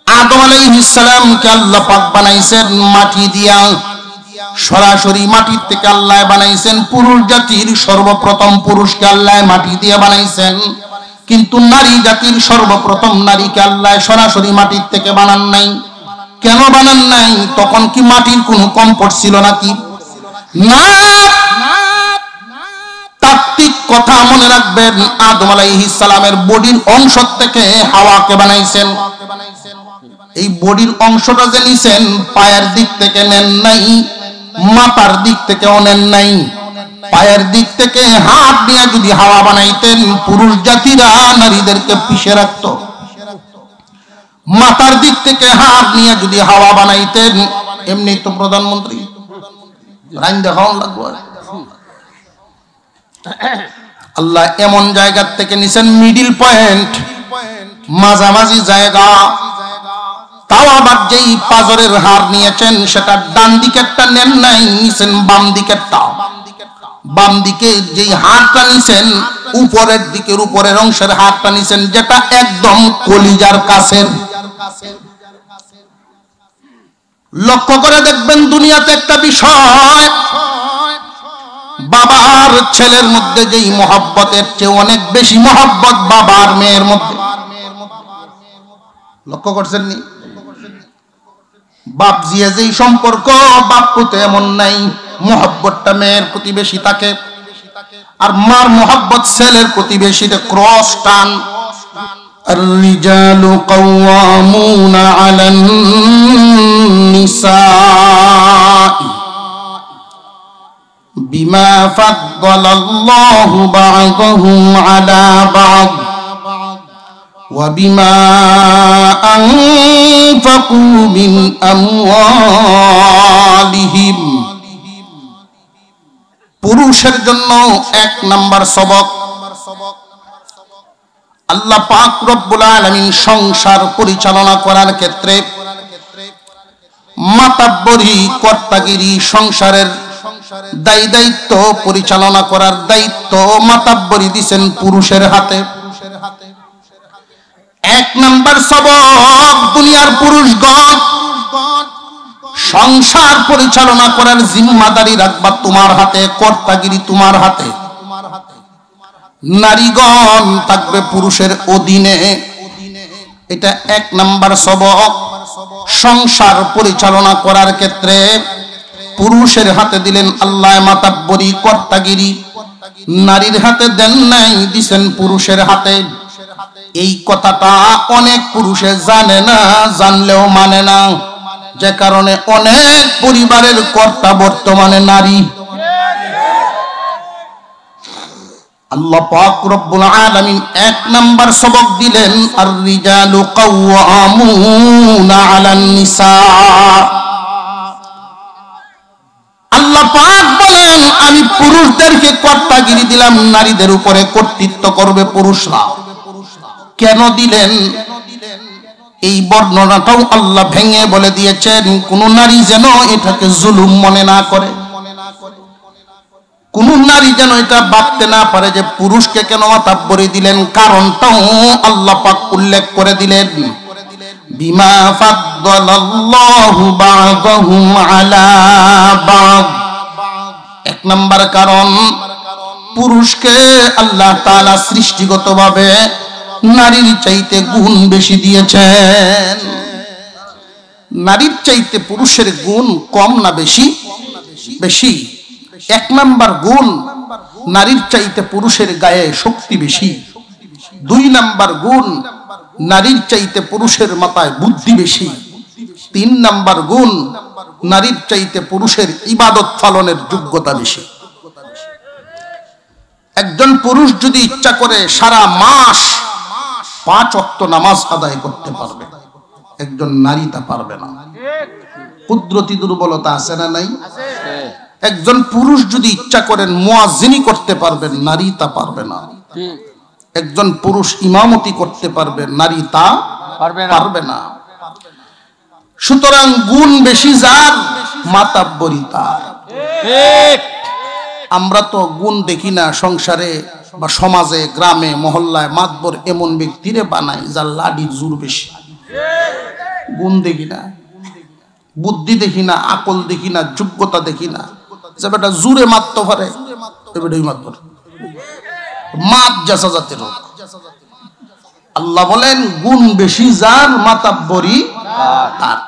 আদম আলাইহিস সালামকে আল্লাহ পাক বানাইছেন মাটি দিয়া, সরাসরি মাটির থেকে আল্লাহ বানাইছেন। পুরুষ জাতির সর্বপ্রথম পুরুষকে আল্লাহ মাটি দিয়ে বানাইছেন, কিন্তু নারী জাতির সর্বপ্রথম নারীকে আল্লাহ সরাসরি মাটির থেকে বানান নাই। কেন বানান নাই? তখন কি মাটির কোনো কম পড়ছিল নাকি? না, তাত্ত্বিক কথা মনে রাখবেন। আদম আলাইহিস সালামের বডির অংশ থেকে হাওয়াকে বানাইছেন। এই বডির অংশটা যে নিছেন পায়ের দিক থেকে নেন নাই, মাথার দিক থেকেও নেন নাই। পায়ের দিক থেকে হাত দিয়ে যদি হাওয়া বানাইতেন, পুরুষ জাতিরা নারীদেরকে পিষে রাখত। মাথার দিক থেকে হাত নিয়ে যদি হাওয়া বানাইতেন, এমনি তো প্রধানমন্ত্রী রাইন দেখাও লাগবে। আল্লাহ এমন জায়গা থেকে নিছেন মিডিল পয়েন্ট, মাঝামাঝি জায়গা। তাও আবার যেই পাজরের হাড় নিয়েছেন সেটা ডান দিকেরটা নেন নাই, নিছেন বাম দিকেরটা। বাম দিকে যেই হাড়টা নিছেন উপরের দিকের উপরের অংশের হাড়টা নিছেন, যেটা একদম কলিজার কাছের। লক্ষ্য করে দেখবেন দুনিয়াতে একটা বিষয়, বাবার ছেলের মধ্যে যেই মহব্বতের চেয়ে অনেক বেশি মহব্বত বাবার মেয়ের মধ্যে। লক্ষ্য করছেন নি? বাপ জিয়া যেই সম্পর্ক, বাপ পুতে এমন নাই, মহব্বতটা মেয়ের প্রতি বেশি থাকে, আর মার মহব্বত ছেলের প্রতি বেশি। ক্রস টান। الرجال قوامون على النساء بما فضل الله بعضهم على بعض وبما أنفقوا من أموالهم। পুরুষের জন্য এক নাম্বার সবক, আল্লাহ পাক রব্বুল আলামিন সংসার পরিচালনা করার ক্ষেত্রে মাতাব্বরি, কর্তাগিরি, সংসারের দায়ী দায়িত্ব পরিচালনা করার দায়িত্ব মাতাব্বরি দিয়েছেন পুরুষের হাতে। এক নাম্বার সবক, দুনিয়ার পুরুষগণ সংসার পরিচালনা করার জিম্মাদারি রাখবা তোমার হাতে, কর্তাগিরি তোমার হাতে। নারীগণ থাকবে পুরুষের অধীনে। এটা এক নাম্বার সবক। সংসার পরিচালনা করার ক্ষেত্রে পুরুষের হাতে দিলেন আল্লাহ মাতাব্বরি, কর্তাগিরি। নারীর হাতে দেন নাই, দিছেন পুরুষের হাতে। এই কথাটা অনেক পুরুষে জানে না, জানলেও মানে না, যে কারণে অনেক পরিবারের কর্তা বর্তমানে নারী। আল্লাহ পাক রব্বুল আলামিন এক নাম্বার সবক দিলেন, আর রিজালু কাওয়ামুনা আলান নিসা। আল্লাহ পাক বলেন আমি পুরুষদেরকে কর্তাগিরি দিলাম, নারীদের উপরে কর্তৃত্ব করবে পুরুষরা। কেন দিলেন? এই বর্ণনাটাও আল্লাহ ভেঙে বলে দিয়েছেন, কোন নারী যেন এটাকে জুলুম মনে না করে, কোন নারী যেন এটা ভাবতে না পারে যে পুরুষকে কেন মাতাব্বরি দিলেন। কারণটাও আল্লাহ পাক উল্লেখ করে দিলেন, বিমা ফাদ্দালাল্লাহু বা'দাহুম আলা বা'দ। এক নাম্বার কারণ, পুরুষকে আল্লাহ তাআলা সৃষ্টিগতভাবে নারীর চাইতে গুণ বেশি দিয়েছেন। নারীর চাইতে পুরুষের গুণ কম না বেশি? বেশি। এক নাম্বার গুণ, নারীর চাইতে পুরুষের গায়ে শক্তি বেশি। দুই নাম্বার গুণ, নারীর চাইতে পুরুষের মাথায় বুদ্ধি বেশি। তিন নাম্বার গুণ, নারীর চাইতে পুরুষের ইবাদত পালনের যোগ্যতা বেশি। একজন পুরুষ যদি ইচ্ছা করে সারা মাস 5 ওয়াক্ত নামাজ আদায় করতে পারবে, একজন নারী তা পারবে না। কুদরতি দুর্বলতা আছে না নাই? একজন পুরুষ যদি ইচ্ছা করেন মুয়াজ্জিনি করতে পারবেন, নারী তা পারবে না। একজন পুরুষ ইমামতি করতে পারবে, নারী তা পারবে না। সুতরাং গুণ বেশি যার, মাতাব্বরি তার। আমরা তো গুণ দেখি না সংসারে বা সমাজে, গ্রামে, মহল্লায়। মাতবর এমন ব্যক্তিরে বানায় যার লাডির জোর বেশি। গুণ দেখি না, বুদ্ধি দেখি না, আকল দেখি না, যোগ্যতা দেখি না। যে বেটা জুরে মারতে পারে বেটাই মাত পারে, মাত জাসা জাতের হোক। আল্লাহ বলেন গুণ বেশি যার মাতাব্বরি তার।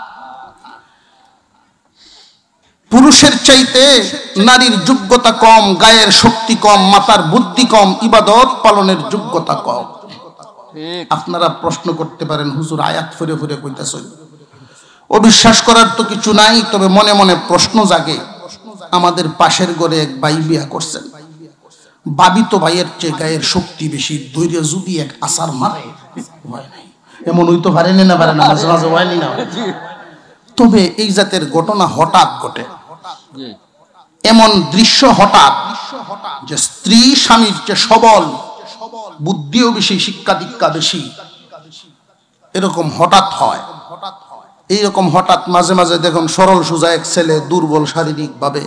পুরুষের চাইতে নারীর যোগ্যতা কম, গায়ের শক্তি কম, মাতার বুদ্ধি কম, ইবাদত পালনের যোগ্যতা কম। আপনারা প্রশ্ন করতে পারেন হুজুর আয়াত ফুরে ফুরে কইতাছেন, অবিশ্বাস করার তো কিছু নাই, তবে মনে মনে প্রশ্ন জাগে। আমাদের পাশের ঘরে এক ভাই বিয়া করছেন, ভাবি তো ভাইয়ের চেয়ে গায়ের শক্তি বেশি, দৈর্য যদি এক আসার মারে হয় নাই, এমন হইতে পারেনি না, পারে না, মাঝে মাঝে হয়নি না। তবে এই জাতের ঘটনা হঠাৎ ঘটে, এমন দৃশ্য হঠাৎ যে স্ত্রী স্বামীর চেয়ে সবল, বুদ্ধিও বেশি, শিক্ষা দীক্ষা বেশি, এরকম হঠাৎ হয়। এইরকম হঠাৎ মাঝে মাঝে দেখুন সরল সোজা এক ছেলে দুর্বল শারীরিক ভাবে,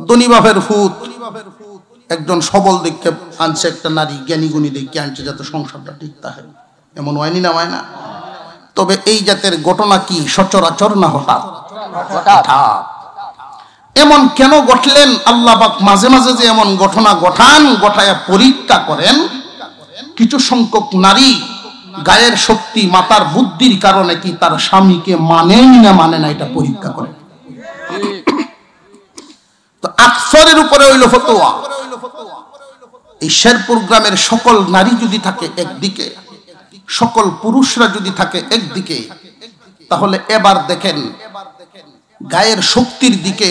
ধনী বাপের ফুত, একজন সবল দেখে আনছে একটা নারী, জ্ঞানী গুণী দেখে আনছে যাতে সংসারটা ঠিক থাকে, এমন হয়নি না, হয় না। তবে এই জাতের ঘটনা কি সচরাচর না হঠাৎ? হঠাৎ। এমন কেন ঘটলেন আল্লাহ পাক মাঝে মাঝে যে এমন ঘটনা ঘটায় পরীক্ষা করেন। কিছু সংখ্যক নারী গায়ের শক্তি, মাতার বুদ্ধির কারণে কি তার স্বামীকে মানেন না মানে না, এটা পরীক্ষা করেন। তো আকসরের উপরে হইল ফতোয়া। এই শেরপুর গ্রামের সকল নারী যদি থাকে একদিকে, সকল পুরুষরা যদি থাকে একদিকে, তাহলে এবার দেখেন গায়ের শক্তির দিকে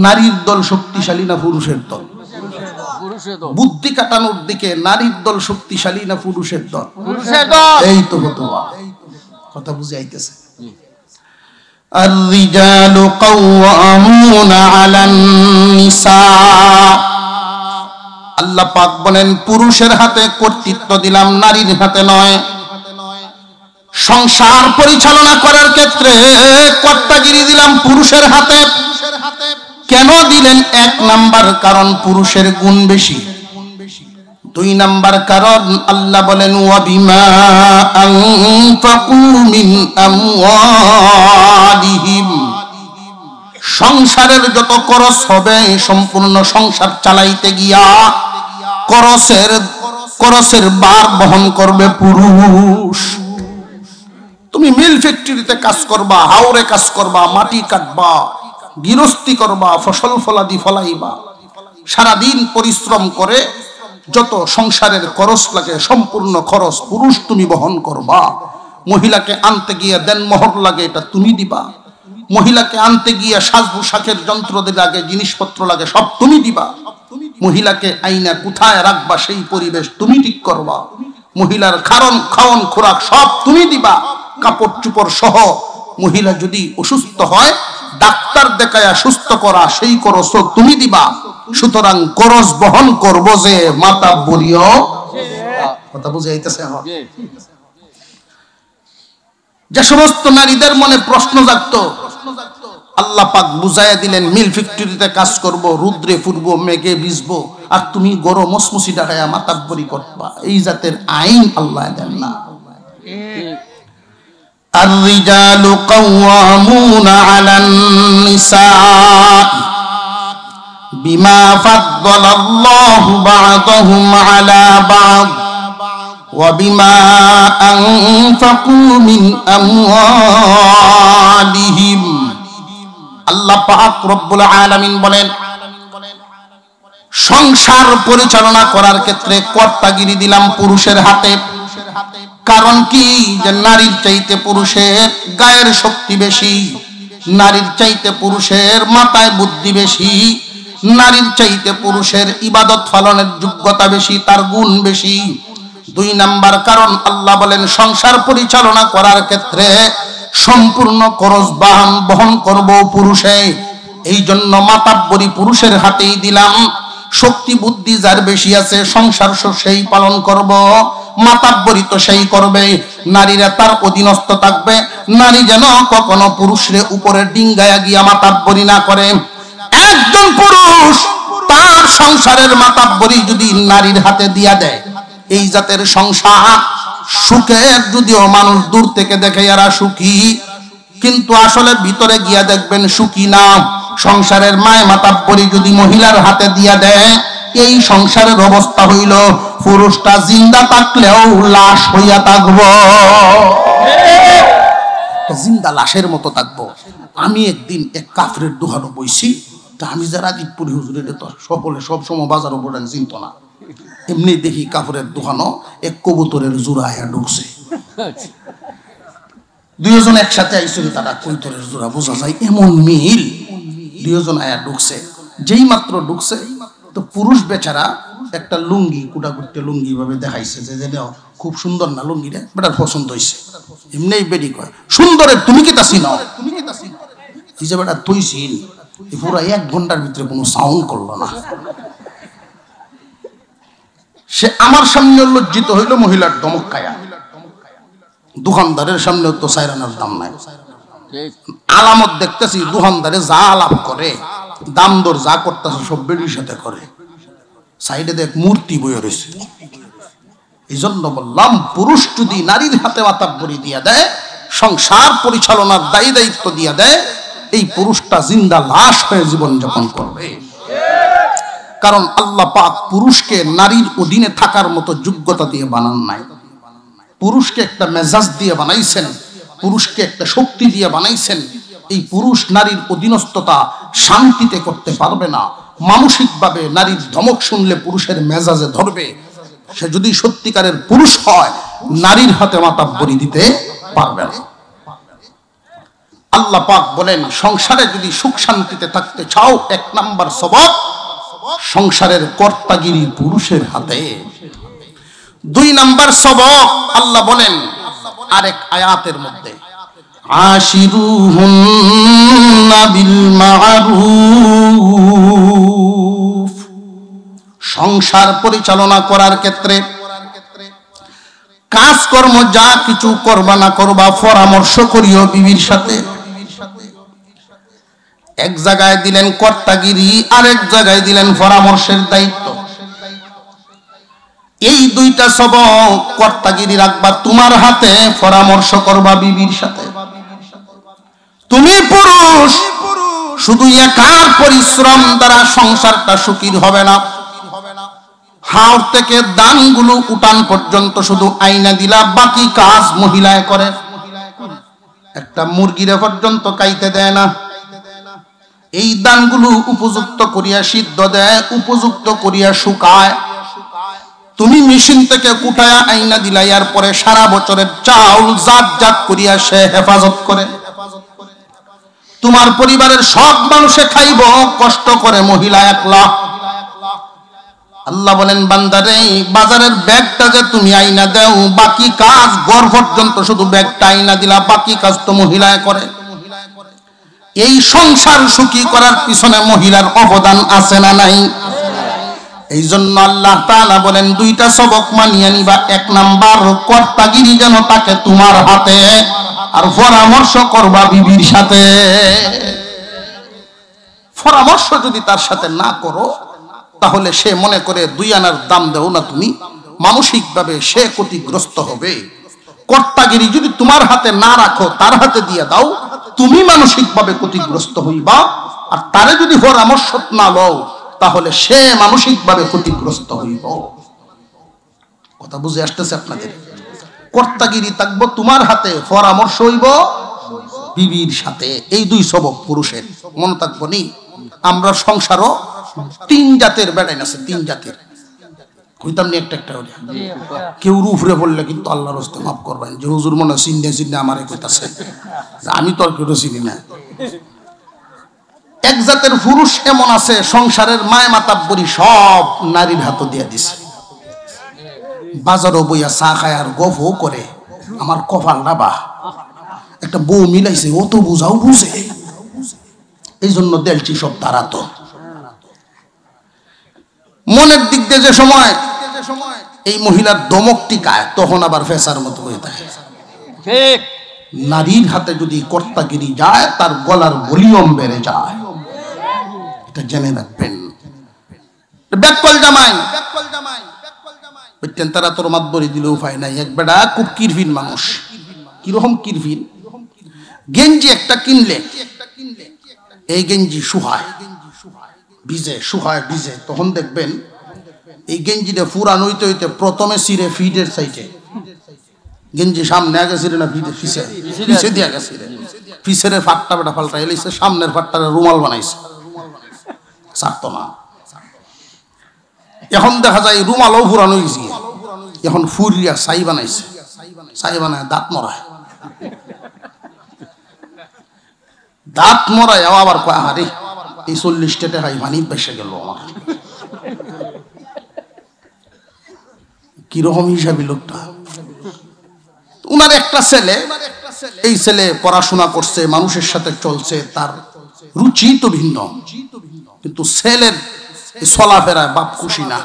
নারীর দল শক্তিশালী না পুরুষের দল? বুদ্ধি কাটানোর দিকে নারীর দল শক্তিশালী না পুরুষের দল? এই তো ফতোয়া, কথা বুঝে আইতেছে। আর-রিজালু কাওয়ামুনা আলান নিসা, আল্লাহ পাক বলেন পুরুষের হাতে কর্তৃত্ব দিলাম, নারীর হাতে নয়। সংসার পরিচালনা করার ক্ষেত্রে কর্তাগিরি দিলাম পুরুষের হাতে। কেন দিলেন? এক নাম্বার কারণ পুরুষের গুণ বেশি। দুই নাম্বার কারণ আল্লাহ বলেন ওয়া বিমা আনফাকু মিন আমওয়ালিহিম, সংসারের যত খরচ হবে সম্পূর্ণ সংসার চালাইতে গিয়া খরচের ভার বহন করবে পুরুষ। তুমি মিল ফ্যাক্টরিতে কাজ করবা, হাওরে কাজ করবা, মাটি কাটবা, গৃহস্থী করবা, ফসল ফলাদি ফলাইবা, সারাদিন পরিশ্রম করে যত সংসারের খরচ লাগে সম্পূর্ণ খরচ পুরুষ তুমি বহন করবা। মহিলাকে আনতে গিয়ে দেনমোহর লাগে, এটা তুমি দিবা। মহিলাকে আনতে গিয়ে সাজ পোশাকের যন্ত্রদের লাগে, জিনিসপত্র লাগে, সব তুমি দিবা। মহিলাকে আইনা কোথায় রাখবা সেই পরিবেশ তুমি ঠিক করবা। মহিলার খাওন খোরাক সব তুমি দিবা, কাপড় চোপড় সহ। মহিলা যদি অসুস্থ হয় ডাক্তার দেখায়া সুস্থ করা সেই খরচ তুমি দিবা। সুতরাং খরচ বহন করবো যে মাতা বলিও, কথা বুঝে আইতেছে। যে সমস্ত নারীদের মনে প্রশ্ন জাগতো আল্লাহ পাক বুঝাইয়া দিলেন মিল ফ্যাক্টরিতে কাজ করব, রুদ্রে ফুরবো, মেঘে ভিজবো, আর তুমি গরম মসমুসি ডাকায়া মাতাব্বরি করবা। এই জাতের আইন আল্লাহ দেন না। আর-রিজালু কাওয়ামুনা আলান নিসা বিমা ফাদ্দালাল্লাহু বা'দাহুম আলা বা'দ ওয়া বিমা আনফাকু মিন আমওয়ালিহিম। আল্লাহ পাক রব্বুল আলামিন বলেন সংসার পরিচালনা করার ক্ষেত্রে কর্তাগিরি দিলাম পুরুষের হাতে। কারণ কি? যে নারীর চাইতে পুরুষের গায়ের শক্তি বেশি, নারীর চাইতে পুরুষের মাথায় বুদ্ধি বেশি, নারীর চাইতে পুরুষের ইবাদত পালনের যোগ্যতা বেশি, তার গুণ বেশি। দুই নাম্বার কারণ আল্লাহ বলেন সংসার পরিচালনা করার ক্ষেত্রে সম্পূর্ণ খরচ বহন করব পুরুষে। এই জন্য মাতাব্বরি পুরুষের হাতেই দিলাম। শক্তি বুদ্ধি যার বেশি আছে সংসার সেই পালন করব, মাতাব্বরি তো সেই করবে। নারীরা তার অধীনস্থ থাকবে। নারী যেন কখনো পুরুষের উপরে ডিঙ্গায়া গিয়া মাতাব্বরি না করে। একজন পুরুষ তার সংসারের মাতাব্বরি যদি নারীর হাতে দিয়া দেয়, এই জাতের সংসার সুখের, যদিও মানুষ দূর থেকে দেখে এরা সুখী, কিন্তু আসলে ভিতরে গিয়া দেখবেন সুখী না। সংসারের মায় মাতাব্বরি যদি মহিলার হাতে দিয়া দেয়, এই সংসারের অবস্থা হইল পুরুষটা জিন্দা থাকলেও লাশ হইয়া থাকবো, জিন্দা লাশের মতো থাকবো। আমি একদিন এক কাফরের দোহানো বইছি, তা আমি যারা রাজীবপুরি হুজুরের তো সকলে সবসময় বাজার উপর চিনত না, এমনি দেখি কাফরের দোহানো এক কবুতরের জোড়া আয়া ঢুকছে। দুইজন একসাথে আইসুন, তারা কবুতরের জোড়া বোঝা যায় এমন মিল। দুইজন আয়া ঢুকছে, যেই মাত্র ঢুকছে তো পুরুষ বেচারা একটা লুঙ্গি কুটা কুটে লুঙ্গি ভাবে দেখাইছে যে খুব সুন্দর না লুঙ্গি রে, বেটার পছন্দ হয়েছে। এমনি বেডি কয় সুন্দরের তুমি কি তা চিনাও? এই যে বেটা তুই চিন। পুরো 1 ঘন্টার ভিতরে কোনো সাউন্ড করলো না। সে আমার সামনে লজ্জিত হইল, মহিলার ধমক খায়া। দোকানদারের সামনে তো সাইরানার দাম নাই। আলামত দেখতেছি দোকানদারে যা আলাপ করে, দাম দর যা করতেছে সব বেডির সাথে করে। সাইডে দেখ মূর্তি বয়ে রয়েছে। এই জন্য বললাম, পুরুষ যদি নারীর হাতে মাতাব্বরি দিয়া দেয়, সংসার পরিচালনার দায়ী দায়িত্ব দিয়া দেয়, এই পুরুষটা জিন্দা লাশ হয়ে জীবন যাপন করবে। কারণ আল্লাহ পাক পুরুষকে নারীর অধীনে থাকার মতো যোগ্যতা দিয়ে বানান নাই। পুরুষকে একটা মেজাজ দিয়ে বানাইছেন, পুরুষকে একটা শক্তি দিয়ে বানাইছেন। এই পুরুষ নারীর অধীনস্থতা শান্তিতে করতে পারবে না। মানসিকভাবে নারীর ধমক শুনলে পুরুষের মেজাজে ধরবে। সে যদি সত্যিকারের পুরুষ হয়, নারীর হাতে মাতাব্বরি দিতে পারবে না। আল্লাহ পাক বলেন, সংসারে যদি সুখ শান্তিতে থাকতে চাও, 1 নাম্বার সবক সংসারের কর্তাগিরি পুরুষের হাতে। 2 নাম্বার সবক আল্লাহ বলেন আরেক আয়াতের মধ্যে, আশিরুহুন্না বিল মা'রুফ। সংসার পরিচালনা করার ক্ষেত্রে কাজকর্ম যা কিছু করবা না করবা, পরামর্শ করিও বিবির সাথে। এক জায়গায় দিলেন কর্তাগিরি, আরেক জায়গায় দিলেন পরামর্শের দায়িত্ব। এই 2টা সবক, কর্তাগিরি রাখবা তোমার হাতে, পরামর্শ করবা বিবির সাথে। তুমি পুরুষ, শুধু একার পরিশ্রম দ্বারা সংসারটা সুখী হবে না। হাওড় থেকে দানগুলো উঠান পর্যন্ত শুধু আইনা দিলা, বাকি কাজ মহিলায় করে। একটা মুরগিরে পর্যন্ত খাইতে দেয় না। এই দানগুলো উপযুক্ত করিয়া সিদ্ধ দেয়, উপযুক্ত করিয়া শুকায়। তুমি মেশিন থেকে কুটায়া আইনা দিলা, এর পরে সারা বছরের চাউল জাত জাত করিয়া সে হেফাজত করে। তোমার পরিবারের সব মানুষে খাইব, কষ্ট করে মহিলা একলা। আল্লাহ বলেন, বান্দারে বাজারের ব্যাগটা যে তুমি আইনা দাও, বাকি কাজ ঘর পর্যন্ত শুধু ব্যাগটা আইনা দিলা, বাকি কাজ তো মহিলায় করে। এই সংসার সুখী করার পিছনে মহিলার অবদান আছে না নাই? এই জন্য আল্লাহ তাআলা বলেন 2টা সবক মানিয়ে নিবা। 1 নাম্বার কর্তাগিরি যেন তাকে তোমার হাতে, আর পরামর্শ করবা বিবির সাথে। পরামর্শ যদি তার সাথে না করো, তাহলে সে মনে করে 2 আনার দাম দেও না তুমি, মানসিকভাবে সে ক্ষতিগ্রস্ত হবে। কর্তাগিরি যদি তোমার হাতে না রাখো, তার হাতে দিয়ে দাও, তুমি মানসিকভাবে ক্ষতিগ্রস্ত হইবা। আর তারে যদি পরামর্শ না লও, তাহলে সে মানসিকভাবে ক্ষতিগ্রস্ত হইব। কথা বুঝে আসতেছে আপনাদের? কর্তাগিরি থাকবো তোমার হাতে, পরামর্শ হইব বিবির সাথে। এই 2 সবক পুরুষের, মনে থাকবো নি? আমরা সংসারও 3 জাতের বেড়াইন আছে, 3 জাতের। কইতাম নি একটা একটা হলে কেউ রুফরে বললে কিন্তু আল্লাহর হস্তে মাফ করবেন, যে হুজুর মনে চিন্তা চিন্তা আমারে কইতাছে, আমি তো আর কেউ চিনি না। এক জাতের পুরুষ এমন আছে, সংসারের মায় মাতাব্বরি সব নারীর হাতে দিয়ে দিছে। বাজারও বইয়া চা খায় আর গফও করে, আমার কপালটা বা একটা বউ মিলাইছে, ও তো বুঝাও বুঝে। এই জন্য দেলচি সব তারা তো মনের দিক দিয়ে যে সময় এই মহিলার দমক টিকায়, তখন আবার ফেসার মতো হয়ে থাকে। নারীর হাতে যদি কর্তাগিরি যায়, তার গলার ভলিউম বেড়ে যায়, এটা জেনে রাখবেন। ব্যাককল জামাই বুঝছেন, তারা তোর মাতবরি দিলে উপায় নাই। এক বেটা খুব কিরফিন মানুষ। কিরকম কিরফিন? গেঞ্জি একটা কিনলে, এই গেঞ্জি শুহায় ভিজে, শুহায় ভিজে, তখন দেখবেন এই গেঞ্জিটা পুরান হইতে হইতে প্রথমে সিরে ফিটের সাইডে, গেঞ্জি সামনে আগে সিরে না ফিটে পিছে দিয়ে আগে সিরে, পিছের ফাটটা বেটা পাল্টা এলিছে, সামনের ফাটটা রুমাল বানাইছে, ছাড়তো না। এখন দেখা যায় রুমালও পুরান হয়ে গেছে, এখন ফুরিয়া ছাই বানাইছে, ছাই বানায় দাঁত মরায়, দাঁত মরায় আবার কয় আরে এই 40 টাকা পানি বেসে গেল আমার, কিরকম হিসাবি লোকটা। উনার একটা ছেলে, এই ছেলে পড়াশোনা করছে, মানুষের সাথে চলছে, তার রুচি তো ভিন্ন, কিন্তু ছেলের চলাফেরায় বাপ খুশি না।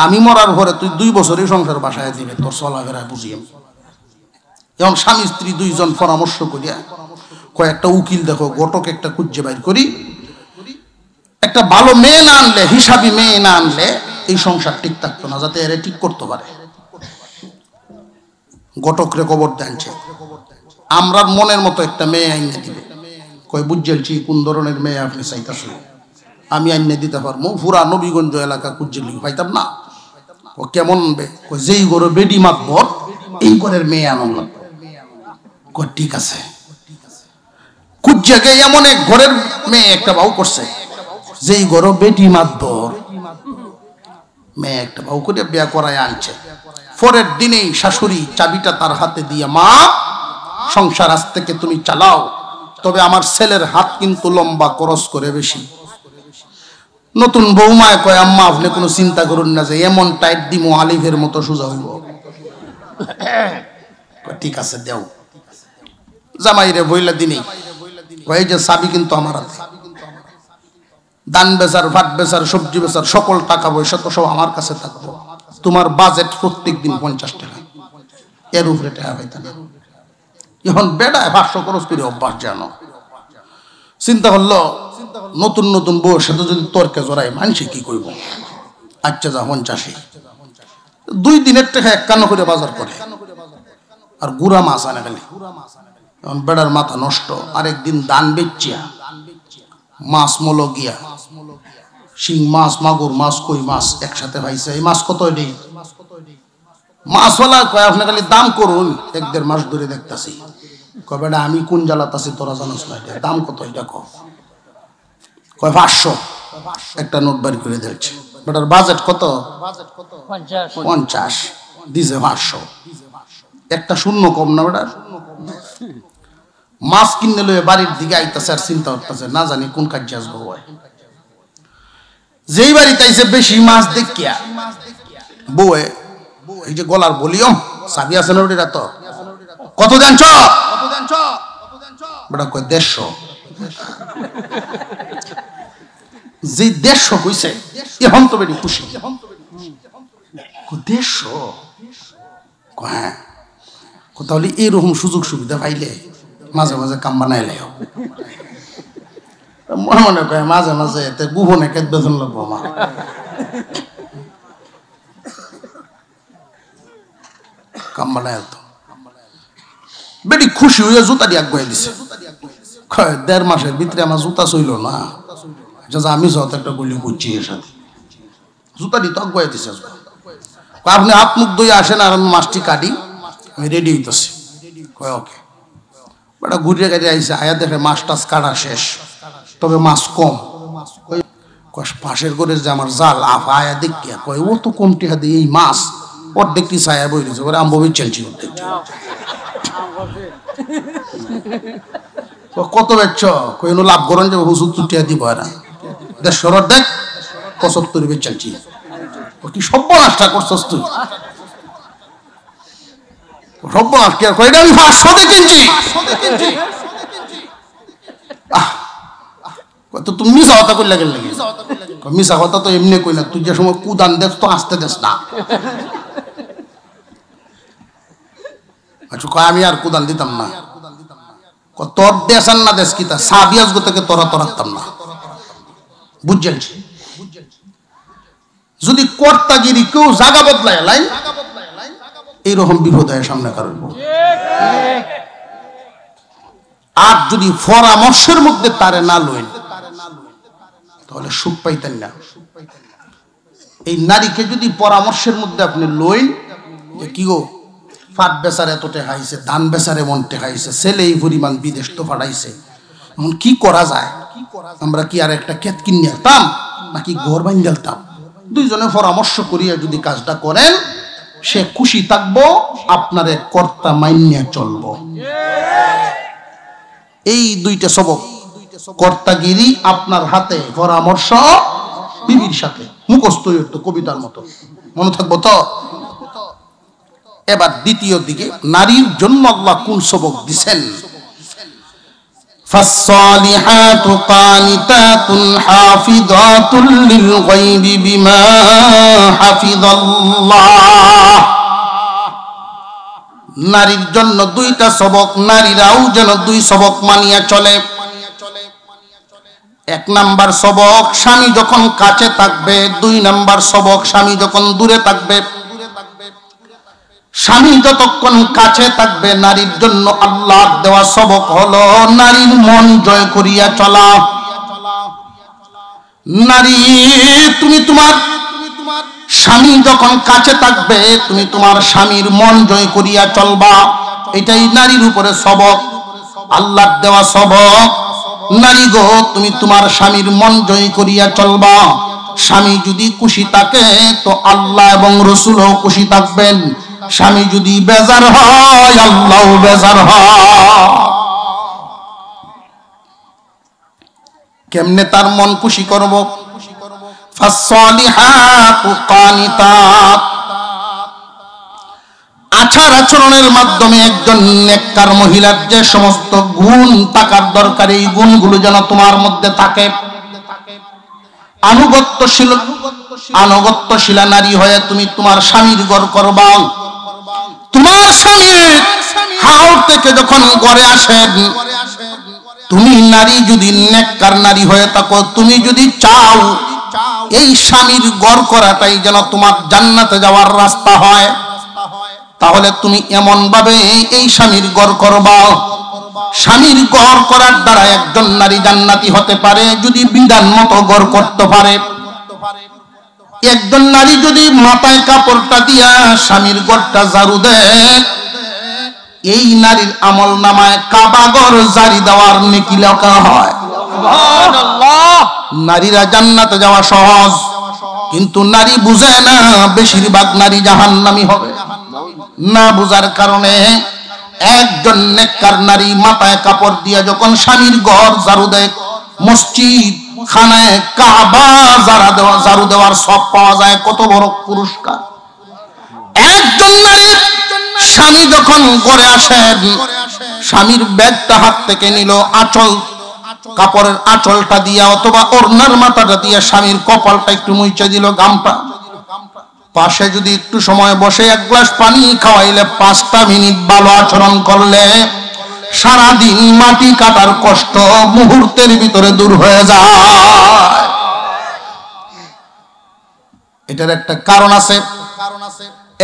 আমি মরার পরে তুই 2 বছরই সংসার বাসায় দিবে, তোর চলাফেরায় বুঝিয়ে। এবং স্বামী স্ত্রী দুইজন পরামর্শ করিয়া কয়েকটা উকিল দেখো, ঘটক একটা খুঁজে বাইর করি, একটা ভালো মেয়ে না আনলে, হিসাবি মেয়ে না আনলে এই সংসার ঠিক থাকতো না, যাতে এরা ঠিক করতে পারে। ঘটকরে খবর দেনছে, আমরার মনের মতো একটা মেয়ে আইনে দিবে। কয় বুঝছি কোন ধরনের মেয়ে আপনি চাইতেছেন, আমি আইনে দিতে পারবো, পুরা নবীগঞ্জ এলাকা খুঁজে পাইতাম না। ও কেমন বে, যেই ঘরে বেডি মাতবর এই ঘরের মেয়ে আনন্দ। ঠিক আছে, খুঁজে গে এমন এক ঘরের মেয়ে একটা বাউ করছে, যেই ঘরে বেডি মাতবর মেয়ে একটা বাউ করে বিয়া করায় আনছে। পরের দিনেই শাশুড়ি চাবিটা তার হাতে দিয়ে, মা সংসার আজ থেকে তুমি চালাও, তবে আমার ছেলের হাত কিন্তু লম্বা, খরচ করে বেশি। নতুন বৌমায় কয়, আম্মা আপনি কোনো চিন্তা করুন না, যে এমন টাইট দিমো আলিফের মতো সোজা হইব। ঠিক আছে দেও। জামাইরে বইলা দিনেই কয়, যে চাবি কিন্তু আমার হাতে, দান বেচার, ভাত বেচার, সবজি বেচার সকল টাকা পয়সা তো সব আমার কাছে থাকবো, তোমার বাজেট প্রত্যেক দিন 50 টাকা, এর উপরে টাকা পাইতা না। এখন বেড়ায় 500 খরচ করে অভ্যাস জানো। চিন্তা করলো, নতুন নতুন বউয়ের সাথে যদি তর্কে জড়াই, মানুষে কি করব। আচ্ছা যা 50, 2 দিনের টাকা 51 করে বাজার করে, আর গুড়া মাছ আনে খালি। এখন বেড়ার মাথা নষ্ট। আরেকদিন দান বেচিয়া মাছ মলো গিয়া, শিং মাছ, মাগুর মাছ, কই মাছ একসাথে পাইছে। এই মাছ কত নেই, মাছওয়ালা কয় আপনি খালি দাম করুন, 1-1.5 মাস ধরে দেখতেছি। কয় বেটা আমি কোন জ্বালাত আছি তোরা জানোস না, এটা দাম কত, এটা কয় 500। একটা নোট বাড়ি করে দিচ্ছে। বেটার বাজেট কত, 50, দিছে 500, একটা শূন্য কম না বেটার। মাছ কিনে লয়ে বাড়ির দিকে আইতাছে, আর চিন্তা করতেছে না জানি কোন কাজে আসবো। যেই বাড়িতে আইছে বেশি মাছ দেখিয়া বউয়ে, এই যে গলার বলিয়ম চাবি আছে না ওটা, তো কত জানছ, বেটা কয় 150। যে 150 কইছে, এখন তো বেশি খুশি। 150 হ্যাঁ, তাহলে এরকম সুযোগ সুবিধা পাইলে মাঝে মাঝে কাম বানাইলে মনে মনে কয়, মাঝে মাঝে এতে গুহনে কেট বেতন লাগবো আমার। কাম বানায় তো বেটি খুশি হইয়া জুতা দিয়ে আগুয়াই দিছে। 1.5 মাসের ভিতরে আমার জুতা চইল না, আমি যত একটা গলি করছি এর সাথে, জুতা দিয়ে তো আগুয়াই দিছে। আপনি হাত মুখ ধুয়ে আসেন, আর আমি মাছটি কাটি, আমি রেডি হইতেছি। কয় ওকে। বেটা ঘুরিয়ে গাড়িয়ে আইসে, আয়া দেখে মাছ টাছ কাটা শেষ, তবে মাছ কম। পাশের করে যে আমার জাল আফা আয়া দেখিয়া কয়, ও তো কম টিহা দিয়ে এই মাছ অর্ধেকটি ছায়া বই দিচ্ছে, আম্ববি চলছি অর্ধেক। কত বেচছ, কই লাভ করেন যে হুজুর চুটিয়া দিব, এরা 150 অর্ধেক 75 বেচালছি। কি সর্বনাশটা করছস তুই, সর্বনাশ কি আর কই, আমি 500 দিয়ে কিনছি। তো তুমি মিশা কথা কইলা গেল লাগে, মিশা কথা তো এমনি কই না, তুই যে সময় কুদান দেস তো আসতে দেস না। আচ্ছা কয় আমি আর কুদান দিতাম না। তোর দেশ আর না দেশ কিতা সাবিয়াজ গো থেকে তোরা তোরাতাম না, বুঝছেন? যদি কর্তাগিরি কেউ জায়গা বদলায় লাই, এইরকম বিপদ হয় সামনে কারণ। আর যদি পরামর্শের মধ্যে তারে না লইন তাহলে সুখ পাইতেন না। এই নারীকে যদি পরামর্শের মধ্যে আপনি লইন যে কি গো পাট বেচার এত টেকাইছে, ধান বেচার এমন টেকাইছে, ছেলে এই পরিমাণ বিদেশ তো পাঠাইছে, এখন কি করা যায়, আমরা কি আর একটা ক্ষেত কিনে আনতাম নাকি ঘর বানিয়ে আনতাম, দুইজনে পরামর্শ করিয়া যদি কাজটা করেন সে খুশি থাকবো, আপনারে কর্তা মাইনিয়া চলবো। এই দুইটা সবক, কর্তাগিরি আপনার হাতে, পরামর্শ বিবির সাথে, মুখস্থ তো কবিতার মতো মনে থাকবো তো। এবার দ্বিতীয় দিকে নারীর জন্য আল্লাহ কোন সবক দিছেন? ফাসসালিহাতু কানিতাতুন হাফিযাতুল লিল গায়বি বিমা হাফিযাল্লাহ। নারীর জন্য দুইটা সবক, নারীরাও যেন দুই সবক মানিয়া চলে। এক নাম্বার সবক স্বামী যখন কাছে থাকবে, দুই নাম্বার সবক স্বামী যখন দূরে থাকবে। স্বামী যতক্ষণ কাছে থাকবে নারীর জন্য আল্লাহর দেওয়া সবক হলো নারীর মন জয় করিয়া চলা। নারী তুমি তোমার স্বামী যখন কাছে থাকবে তুমি তোমার স্বামীর মন জয় করিয়া চলবা, এটাই নারীর উপরে সবক, আল্লাহর দেওয়া সবক। নারী গো তুমি তোমার স্বামীর মন জয় করিয়া চলবা। স্বামী যদি খুশি থাকে তো আল্লাহ এবং রাসূলও খুশি থাকবেন, স্বামী যদি বেজার হয় আল্লাহও বেজার হয়। কেমনে তার মন খুশি করব? ফাসসালিহাতু কানিতাত, আচার আচরণের মাধ্যমে একজন নেককার মহিলার যে সমস্ত গুণ থাকার দরকার এই গুণগুলো যেন তোমার মধ্যে থাকে। আনুগত্যশীলা নারী হয়ে তুমি তোমার স্বামীর ঘর করবা। তোমার স্বামী হাওর থেকে যখন ঘরে আসেন, তুমি নারী যদি নেককার নারী হয়ে থাকো, তুমি যদি চাও এই স্বামীর ঘর করাটাই যেন তোমার জান্নাতে যাওয়ার রাস্তা হয়, তাহলে তুমি এমন ভাবে এই স্বামীর ঘর করবা। স্বামীর ঘর করার দ্বারা একজন নারী জান্নাতি হতে পারে যদি বিধান মতো ঘর করতে পারে। একজন নারী যদি মাথায় কাপড়টা দিয়া স্বামীর ঘরটা ঝাড়ু দেয়, এই নারীর আমল নামায় কাবা ঘর জারি দেওয়ার নেকি লেখা হয়। সুবহানাল্লাহ। নারীরা জান্নাতে যাওয়া সহজ, কিন্তু নারী বুঝে না, বেশিরভাগ নারী জাহান্নামী হবে। না বুঝার কারণে একজন নেককার নারী মাথায় কাপড় দিয়া যখন স্বামীর ঘর ঝাড়ু দেয়, মসজিদ খানায় কাবা ঝাড়ু দেওয়ার সব পাওয়া যায়, কত বড় পুরস্কার। একজন নারী স্বামী যখন ঘরে আসেন, স্বামীর ব্যাগটা হাত থেকে নিল, আঁচল কাপড়ের আঁচলটা দিয়া অথবা ওড়নার মাথাটা দিয়া স্বামীর কপালটা একটু মুছে দিল, গামটা পাশে যদি একটু সময় বসে এক গ্লাস পানি খাওয়াইলে, 5টা মিনিট ভালো আচরণ করলে সারাদিন মাটি কাটার কষ্ট মুহূর্তের ভিতরে দূর হয়ে যায়। এটার একটা কারণ আছে।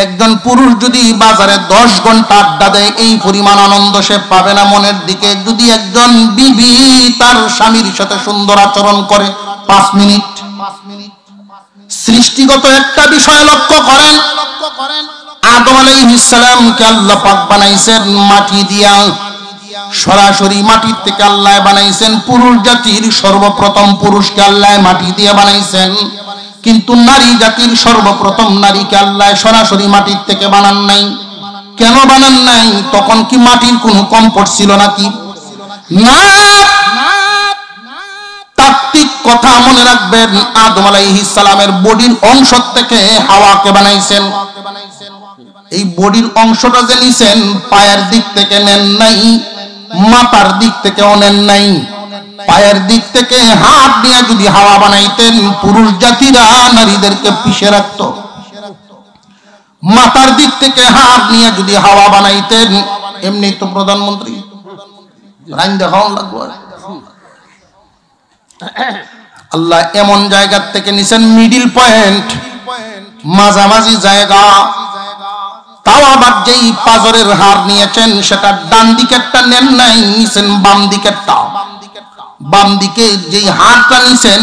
একজন পুরুষ যদি বাজারে 10 ঘন্টা আড্ডা দেয়, এই পরিমাণ আনন্দ সে পাবে না মনের দিকে। যদি একজন বিবি তার স্বামীর সাথে সুন্দর আচরণ করে 5 মিনিট। সৃষ্টিগত একটা বিষয় লক্ষ্য করেন, আদম আলাইহিস সালামকে আল্লাহ পাক বানাইছেন মাটি দিয়া, সরাসরি মাটির থেকে আল্লাহ বানাইছেন। পুরুষ জাতির সর্বপ্রথম পুরুষকে আল্লাহ মাটি দিয়ে বানাইছেন, কিন্তু নারী জাতির সর্বপ্রথম নারীকে আল্লাহ সরাসরি মাটির থেকে বানান নাই। কেন বানান নাই? তখন কি মাটির কোনো কম্পোর্ট ছিল নাকি? না। তাত্ত্বিক কথা মনে রাখবেন, আদম আলাইহিস সালামের বডির অংশ থেকে হাওয়াকে বানাইছেন। এই বডির অংশটা যে নিছেন পায়ের দিক থেকে নেন নাই, মাথার দিক থেকেও নেন নাই। পায়ের দিক থেকে হাত দিয়ে যদি হাওয়া বানাইতেন, পুরুষ জাতিরা নারীদেরকে পিষে রাখত। মাথার দিক থেকে হাত নিয়ে যদি হাওয়া বানাইতেন, এমনি তো প্রধানমন্ত্রী রাইন দেখাও লাগবে। আল্লাহ এমন জায়গা থেকে নিছেন মিডিল পয়েন্ট, মাঝামাঝি জায়গা, তাও আবার যেই পাজরের হার নিয়েছেন সেটা ডান দিকেরটা নেন নাই, নিছেন বাম দিকেরটা। বাম দিকে যেই হারটা নিছেন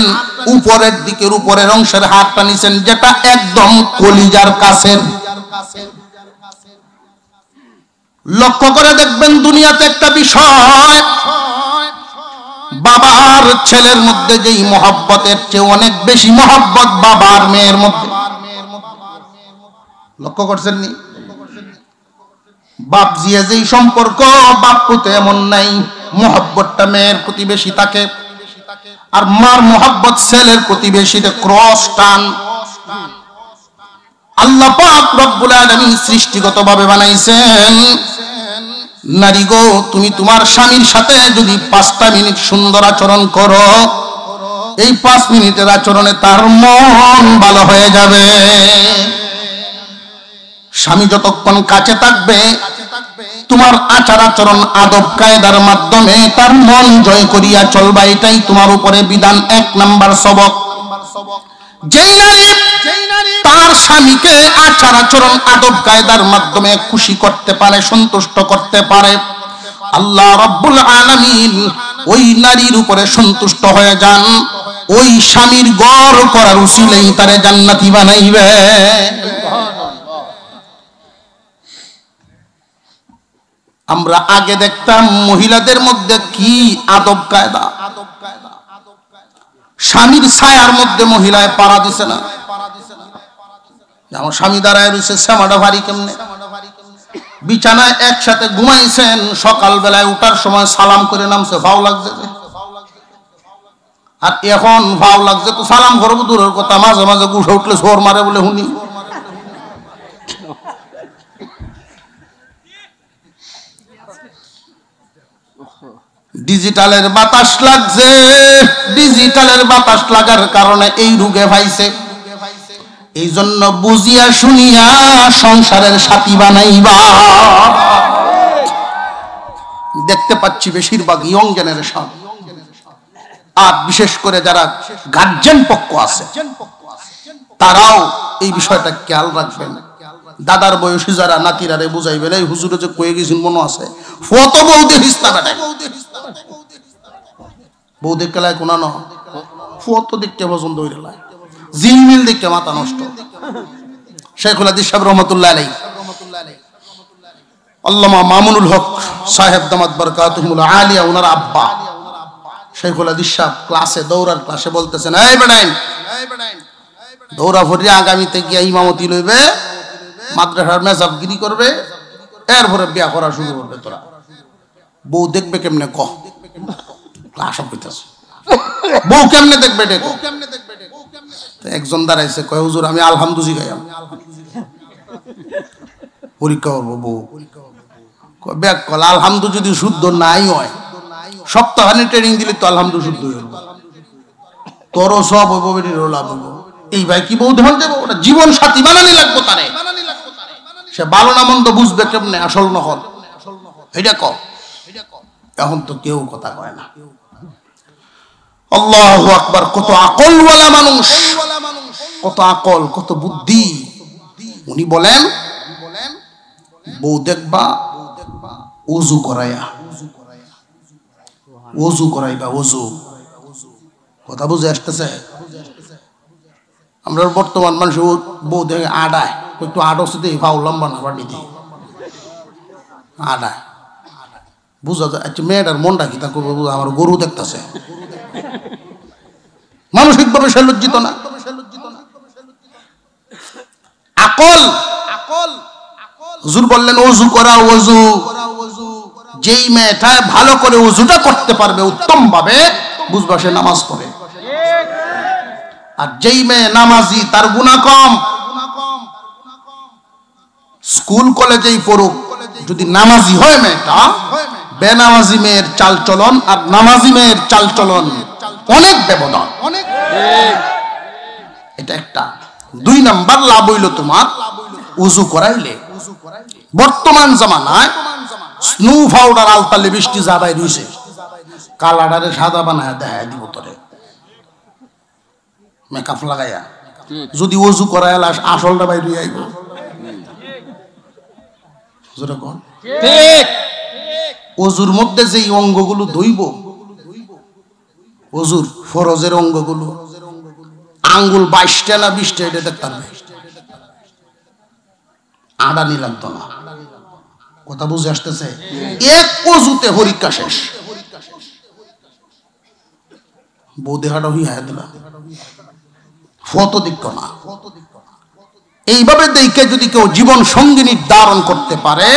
উপরের দিকের উপরের অংশের হারটা নিছেন, যেটা একদম কলিজার কাছের। লক্ষ্য করে দেখবেন দুনিয়াতে একটা বিষয়, বাবার ছেলের মধ্যে যেই মহব্বতের চেয়ে অনেক বেশি মহব্বত বাবার মেয়ের মধ্যে। লক্ষ্য করছেন নি? বাপ জিয়া যেই সম্পর্ক বাপ পুতে এমন নাই, মহব্বতটা মেয়ের প্রতি বেশি থাকে, আর মার মহব্বত ছেলের প্রতি বেশি। ক্রস টান। আল্লাহ পাক রব্বুল আলামিন সৃষ্টিগতভাবে বানাইছেন, নারী গো তুমি তোমার স্বামীর সাথে যদি 5টা মিনিট সুন্দর আচরণ করো, এই 5 মিনিটের আচরণে তার মন ভালো হয়ে যাবে। স্বামী যতক্ষণ কাছে থাকবে তোমার আচার আচরণ আদব কায়দার মাধ্যমে তার মন জয় করিয়া চলবা, এটাই তোমার উপরে বিধান। 1 নাম্বার সবক। যেই নারী তার স্বামীকে আচার আচরণ আদব কায়দার মাধ্যমে খুশি করতে পারে, সন্তুষ্ট করতে পারে, আল্লাহ রাব্বুল আলামিন ওই নারীর উপরে সন্তুষ্ট হয়ে যান, ওই স্বামীর গড় করার উসিলাই তারে জান্নাতি বানাইবে। আমরা আগে দেখতাম মহিলাদের মধ্যে কি আদব কায়দা, স্বামীর ছায়ার মধ্যে মহিলায় পাড়া দিছে না। আমার স্বামী দাঁড়ায় রয়েছে, শ্যামাটা ভারী কেমনে, বিছানায় একসাথে ঘুমাইছেন, সকাল বেলায় উঠার সময় সালাম করে নামছে, ভাও লাগছে। আর এখন ভাও লাগছে তো সালাম করবো দূরের কথা, মাঝে মাঝে উঠে উঠলে সোর মারে বলে শুনি। ডিজিটালের বাতাস লাগছে, ডিজিটালের বাতাস লাগার কারণে এই রোগে ভাইছে। এই জন্য বুঝিয়া শুনিয়া সংসারের সাথী বানাইবা। দেখতে পাচ্ছি বেশিরভাগ ইয়ং জেনারেশন, আর বিশেষ করে যারা গার্জেন পক্ষ আছে তারাও এই বিষয়টা খেয়াল রাখবেন। দাদার বয়সী যারা নাতিরারে বুঝাইবেন, এই হুজুরে যে কয়ে গেছেন মনে আছে, ফত বৌদি হিস্তা বেটায় বৌদি কেলায় কোনা ন ফত দেখতে পছন্দ হইলে জিলমিল দেখতে মাথা নষ্ট। শেখুল হাদিস সাহেব রহমতুল্লাহ আলাইহি, আল্লামা মামুনুল হক সাহেব দামাত বরকাতুহুল আলিয়া, ওনার আব্বা শেখুল হাদিস সাহেব ক্লাসে, দৌড়ার ক্লাসে বলতেছেন, এই বেটাইন দৌড়া ফরিয়া আগামীতে গিয়া ইমামতি লইবে, মাদ্রাসার মেজাবগিরি করবে, এরপরে বিয়া করা শুরু করবে। তোরা বউ দেখবে কেমনে ক ক্লাস হইতেছে, বউ কেমনে দেখবে ডেকো। একজন দাঁড়াইছে, কয় হুজুর আমি আলহামদুলিল্লাহ গাইলাম, পরীক্ষা করবো বউ। ব্যাগ কল আলহামদু যদি শুদ্ধ নাই হয়, সপ্তাহখানি ট্রেনিং দিলে তো আলহামদু শুদ্ধ হইল, তোরও সব হইব, বেটিরও লাভ হইব। এই ভাই কি বউ ধন দেবো, ওটা জীবন সাথী বানানি লাগবো তারে। সে ভালো না মন্দ বুঝবে কেমনে, আসল নহল এটা ক। এখন তো কেউ কথা কয় না। আল্লাহু আকবার, কত আকলওয়ালা মানুষ, কত আকল, কত বুদ্ধি। উনি বলেন বউ দেখবা ওযু করাইয়া, ওযু করাইবা, ওযু। কথা বুঝে আসতেছে? আমরা বর্তমান মানুষ বউ দেখে আডায়, একটু আডো সাথে ভাও লম্বা না বাড়ি দিয়ে আডায়, বুঝা যায়। আচ্ছা মেয়েটার মনটা কি তা করবো, আমার গরু দেখতেছে, মানসিকভাবে সে লজ্জিত না। আকল, হুজুর বললেন ওযু করা, ওযু। যেই মেয়েটা ভালো করে ওযুটা করতে পারবে উত্তম ভাবে, বুঝবা সে নামাজ পড়ে। আর যেই মেয়ে নামাজি তার গুনাহ কম। স্কুল কলেজেই পড়ুক, যদি নামাজি হয় মেয়েটা, বেনামাজি মেয়ের চাল চলন আর নামাজি মেয়ের চাল চলন অনেক ব্যবধান। এটা একটা। 2 নাম্বার লাভ হইল তোমার ওযু করাইলে। বর্তমান জামানায় স্নো পাউডার আলতালে বৃষ্টি যাবাই রইছে, কালাডারে সাদা বানায় দেখায় দিব তোরে মেকআপ লাগাইয়া। যদি ওযু করাইলা আসলটা বাইরে আইব। ঠিক। ওযুর মধ্যে যেই অঙ্গগুলো ধুইব, ওযুর ফরজের অঙ্গগুলো, আঙ্গুল 22টা না 20টা এটা দেখতে হবে, আড়ানি লাগতো না। কথা বুঝে আসতেছে? এক ওযুতে পরীক্ষা শেষ। বৌদেহাটা হইয়া দিলা ফটো দিক না। এইভাবে দেখে যদি কেউ জীবন সঙ্গী নির্ধারণ করতে পারে,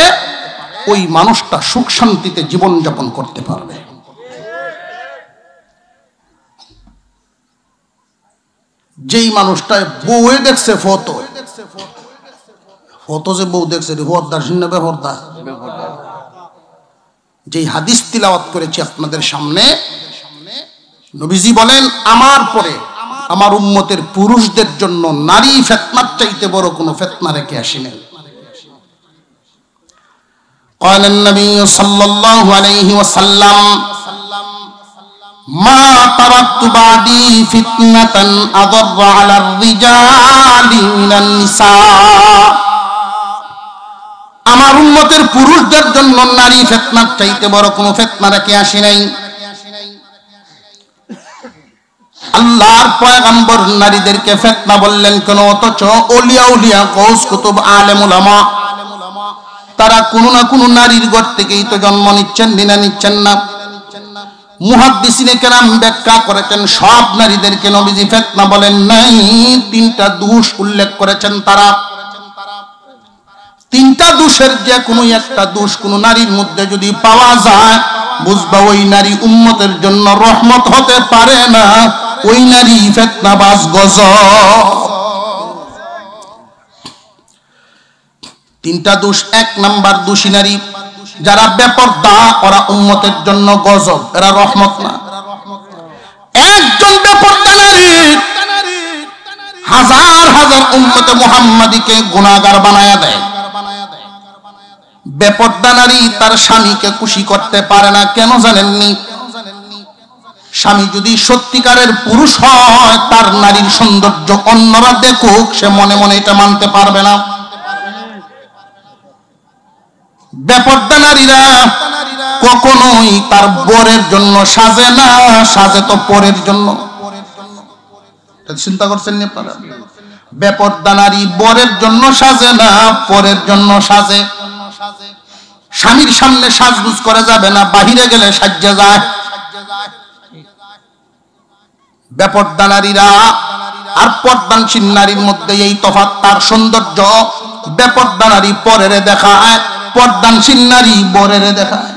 ওই মানুষটা সুখ শান্তিতে জীবন যাপন করতে পারবে। যেই মানুষটা বউয়ে দেখছে ফটো, ফটো যে বউ দেখছে পর্দার সিন্না বেপর্দা। যেই হাদিস তিলাওয়াত করেছি আপনাদের সামনে, নবীজি বলেন আমার পরে আমার উম্মতের পুরুষদের জন্য নারী ফিতনার চাইতে বড় কোনো ফিতনা রেখে আসেনি। قال النبي صلى الله عليه وسلم ما تركت بعدي فتنة أضر على الرجال من النساء। আমার উম্মতের পুরুষদের জন্য নারী ফিতনার চাইতে বড় কোনো ফিতনা রেখে আসি নাই। আল্লাহর পয়গম্বর নারীদেরকে ফিতনা বললেন কেন? অথচ ওলিয়া উলিয়া গৌস কুতুব আলেম উলামা তারা কোনো না কোনো নারীর ঘর থেকেই তো জন্ম নিচ্ছেন, বিনা নিচ্ছেন না। মুহাদ্দিসিনে কেরাম ব্যাখ্যা করেছেন সব নারীদেরকে নবীজি ফিতনা বলেন নাই, তিনটা দোষ উল্লেখ করেছেন। তারা তিনটা দোষের যে কোনো একটা দোষ কোনো নারীর মধ্যে যদি পাওয়া যায়, বুঝবা ওই নারী উম্মতের জন্য রহমত হতে পারে না, ওই নারী ফিতনাবাজ গজব। তিনটা দোষ। এক নাম্বার দোষী নারী যারা বেপরদা, ওরা উম্মতের জন্য গজব, এরা রহমত না। একজন বেপরদা নারী হাজার হাজার উম্মতে মুহাম্মাদীকে গুনাহগার বানায়া দেয়। বেপরদা নারী তার স্বামীকে খুশি করতে পারে না। কেন জানেননি? স্বামী যদি সত্যিকারের পুরুষ হয়, তার নারীর সৌন্দর্য অন্যরা দেখুক, সে মনে মনে এটা মানতে পারবে না। বেপরদা নারীরা কখনোই তার বরের জন্য সাজে না, সাজে তো পরের জন্য। চিন্তা করছেন নি আপনারা? বেপরদা নারী বরের জন্য সাজে না, পরের জন্য সাজে। স্বামীর সামনে সাজগুজ করে যাবে না, বাহিরে গেলে সাজ্জা যায়। বেপরদা নারীরা আর পর্দানশীল নারীর মধ্যে এই তফাৎ, তার সৌন্দর্য বেপরদা নারী পরের দেখায়, পর্দানশীল নারী বরের দেখায়।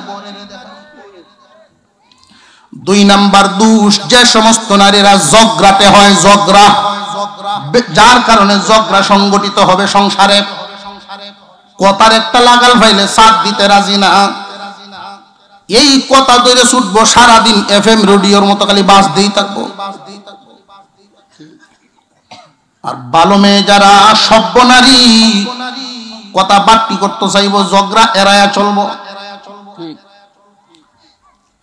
দুই নাম্বার দোষ, যে সমস্ত নারীরা ঝগড়াতে হয়, ঝগড়া যার কারণে ঝগড়া সংগঠিত হবে সংসারে, কথার একটা লাগাল পাইলে সাথ দিতে রাজি না, এই কথা ধরে ছুটবো সারাদিন, এফএম রেডিওর মতো খালি বাজতেই থাকবো। আর ভালো মেয়ে যারা সভ্য নারী, কথা বাট্টি করতে চাইবো, ঝগড়া এড়ায়া চলবো।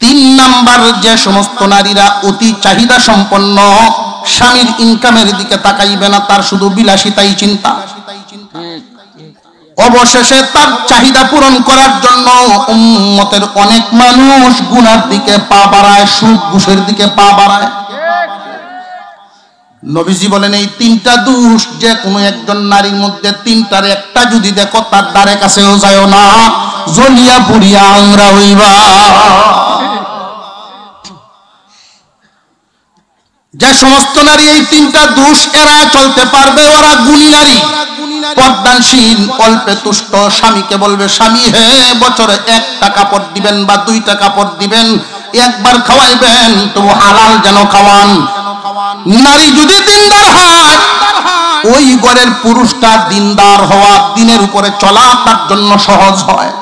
তিন নাম্বার, যে সমস্ত নারীরা অতি চাহিদা সম্পন্ন, স্বামীর ইনকামের দিকে তাকাইবে না, তার শুধু বিলাসিতাই চিন্তা। অবশেষে তার চাহিদা পূরণ করার জন্য উম্মতের অনেক মানুষ গুনার দিকে পা বাড়ায়, সুদ ঘুষের দিকে পা বাড়ায়। নবীজি বলেন এই তিনটা দোষ যে কোনো একজন নারীর মধ্যে তিনটার একটা যদি দেখো, তার দ্বারে কাছেও যায় না, জ্বলিয়া পুড়িয়া আংরা হইবা। যে সমস্ত নারী এই তিনটা দোষ এড়ায় চলতে পারবে, ওরা গুণী নারী, পর্দানশীল, অল্পে তুষ্ট। স্বামীকে বলবে, স্বামী হে বছরে 1টা কাপড় দিবেন বা 2টা কাপড় দিবেন, একবার খাওয়াইবেন, তবু হালাল যেন খাওয়ান। নারী যদি দিনদার হয়, ওই ঘরের পুরুষটা দিনদার হওয়া, দিনের উপরে চলা তার জন্য সহজ হয়।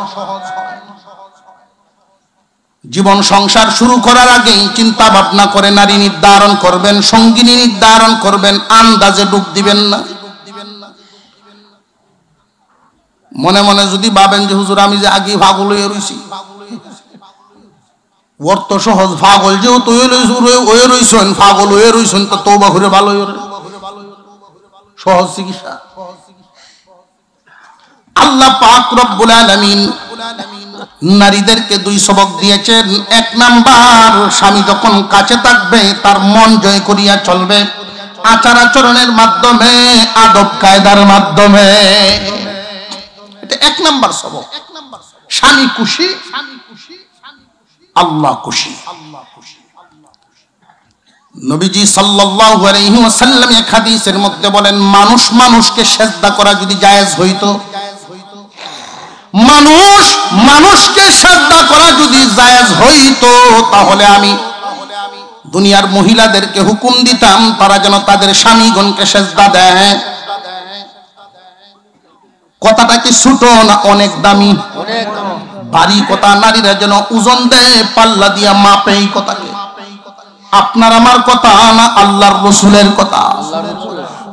জীবন সংসার শুরু করার আগেই চিন্তা ভাবনা করে নারী নির্ধারণ করবেন, সঙ্গিনী নির্ধারণ করবেন, আন্দাজে ডুব দিবেন না। মনে মনে যদি ভাবেন যে হুজুর আমি যে আগে পাগল হয়ে রইছি, ওর তো সহজ, পাগল যেহেতু হয়ে রইছেন, পাগল হয়ে রইছেন, তো তওবা করে ভালো সহজ চিকিৎসা। আল্লাহ পাক রব্বুল আলামিন নারীদেরকে দুই সবক দিয়েছেন। এক নাম্বার, স্বামী যখন কাছে থাকবে তার মন জয় করিয়া চলবে আচার আচরণের মাধ্যমে, আদব কায়দার মাধ্যমে। এটা এক নাম্বার সবক। স্বামী খুশি, আল্লাহ খুশি। নবীজি সাল্লাল্লাহু আলাইহি ওয়াসাল্লাম এক হাদিসের মধ্যে বলেন, মানুষ মানুষকে সিজদা করা যদি জায়েজ হইতো, মানুষ মানুষকে সিজদা করা যদি জায়েজ হইতো, তাহলে আমি দুনিয়ার মহিলাদেরকে হুকুম দিতাম তারা যেন তাদের স্বামীগণকে সিজদা দেয়। কথাটা কি ছোট না অনেক দামি? ভারী কথা। নারীরা যেন ওজন দেয়, পাল্লা দিয়া মাপে। এই কথাকে আপনার আমার কথা না আল্লাহর রাসূলের কথা?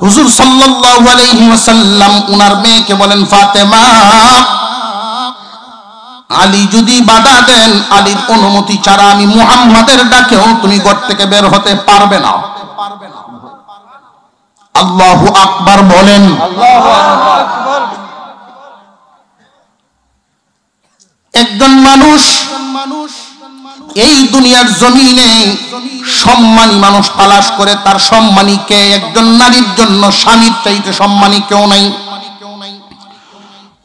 হুজুর সাল্লাল্লাহু আলাইহি ওয়াসাল্লাম উনার মেয়েকে বলেন, ফাতেমা, আলী যদি বাধা দেন, আলীর অনুমতি ছাড়া আমি মুহাম্মাদের ডাকেও তুমি ঘর থেকে বের হতে পারবে না। আল্লাহু আকবার বলেন। আল্লাহু আকবার। একজন মানুষ এই দুনিয়ার জমিনে সম্মানী মানুষ তালাশ করে, তার সম্মানী কে? একজন নারীর জন্য স্বামীর চাইতে সম্মানী কেউ নাই।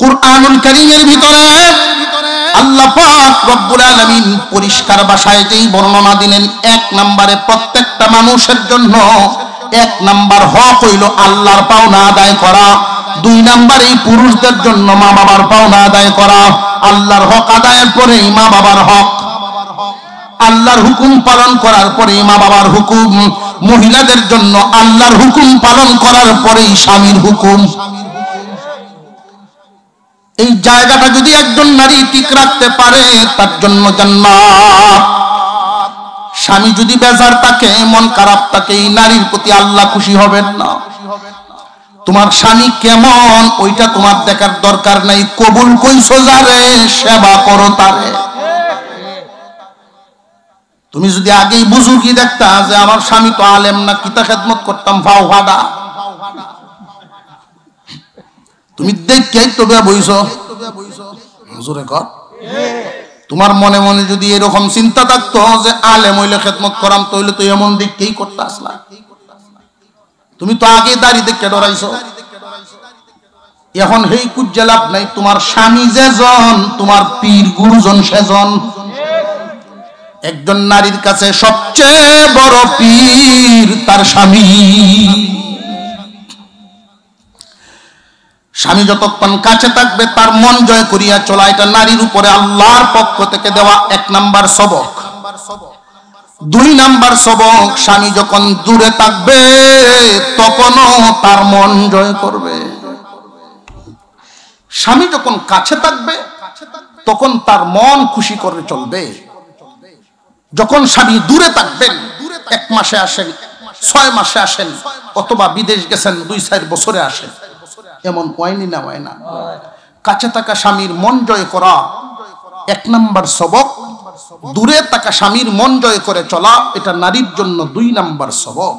কুরআনুল কারীমের ভিতরে আল্লাহ পাক রব্বুল আলামিন পরিষ্কার ভাষায় যেই বর্ণনা দিলেন, এক নম্বরে প্রত্যেকটা মানুষের জন্য এক নাম্বার হক হইল আল্লাহর পাওনা আদায় করা। দুই নম্বরে পুরুষদের জন্য মা বাবার পাওনা আদায় করা। আল্লাহর হক আদায়ের পরে মা বাবার হক, আল্লাহর হুকুম পালন করার পরে মা বাবার হুকুম। মহিলাদের জন্য আল্লাহর হুকুম পালন করার পরেই স্বামীর হুকুম। এই জায়গাটা যদি একজন নারী ঠিক রাখতে পারে, তার জন্য জান্নাত। স্বামী যদি বেজার থাকে, মন খারাপ থাকে, এই নারীর প্রতি আল্লাহ খুশি হবেন না। তোমার স্বামী কেমন ওইটা তোমার দেখার দরকার নাই। কবুল কইছো যারে, সেবা করো তারে। তুমি যদি আগেই বুজুর্গি দেখতা যে আমার স্বামী তো আলেম না, কিতা খেদমত করতাম ভাও ভাডা, তুমি দেখেই তো বইছো হুজুরে কর। তোমার মনে মনে যদি এরকম চিন্তা থাকতো যে আলেম হইলে খেদমত করাম, তাহলে তো এমন দেখেই করতে আসলা। তুমি তো আগে দাড়ি দেখে ডরাইছো। এখন হেই কুজ্জে লাভ নাই। তোমার স্বামী যেজন, তোমার পীর গুরুজন সেজন। একজন নারীর কাছে সবচেয়ে বড় পীর তার স্বামী। স্বামী যতক্ষণ কাছে থাকবে তার মন জয় করিয়া চলা, এটা নারীর উপরে আল্লাহর পক্ষ থেকে দেওয়া এক নাম্বার সবক। দুই নাম্বার সবক, স্বামী যখন দূরে থাকবে তখনও তার মন জয় করবে। স্বামী যখন কাছে থাকবে তখন তার মন খুশি করে চলবে। যখন স্বামী দূরে থাকবেন, 1 মাসে আসেন, 6 মাসে আসেন, অথবা বিদেশ গেছেন 2-4 বছরে আসেন, এমন হয়নি না? হয় না? কাছে থাকা স্বামীর মন জয় করা এক নাম্বার সবক। দূরে থাকা স্বামীর মন জয় করে চলা, এটা নারীর জন্য 2 নাম্বার সবক।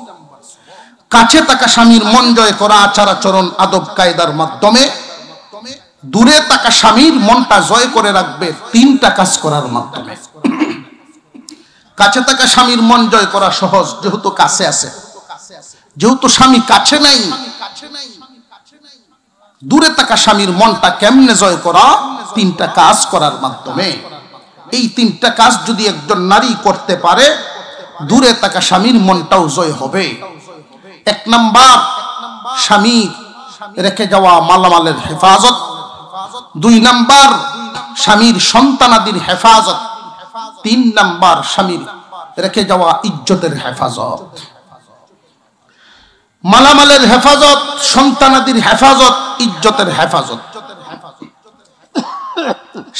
কাছে থাকা স্বামীর মন জয় করা আচার আচরণ আদব কায়দার মাধ্যমে। দূরে থাকা স্বামীর মনটা জয় করে রাখবে 3টা কাজ করার মাধ্যমে। কাছে থাকা স্বামীর মন জয় করা সহজ, যেহেতু কাছে আছে। যেহেতু স্বামী কাছে নাই, দূরে থাকা স্বামীর মনটা কেমনে জয় করা? 3টা কাজ করার মাধ্যমে। এই 3টা কাজ যদি একজন নারী করতে পারে, দূরে থাকা স্বামীর মনটাও জয় হবে। 1 নাম্বার, স্বামীর রেখে যাওয়া মালামালের হেফাজত। 2 নাম্বার, স্বামীর সন্তানাদির হেফাজত। 3 নাম্বার, স্বামীর রেখে যাওয়া ইজ্জতের হেফাজত। মালামালের হেফাজত, সন্তানাদির হেফাজত, ইজ্জতের হেফাজত।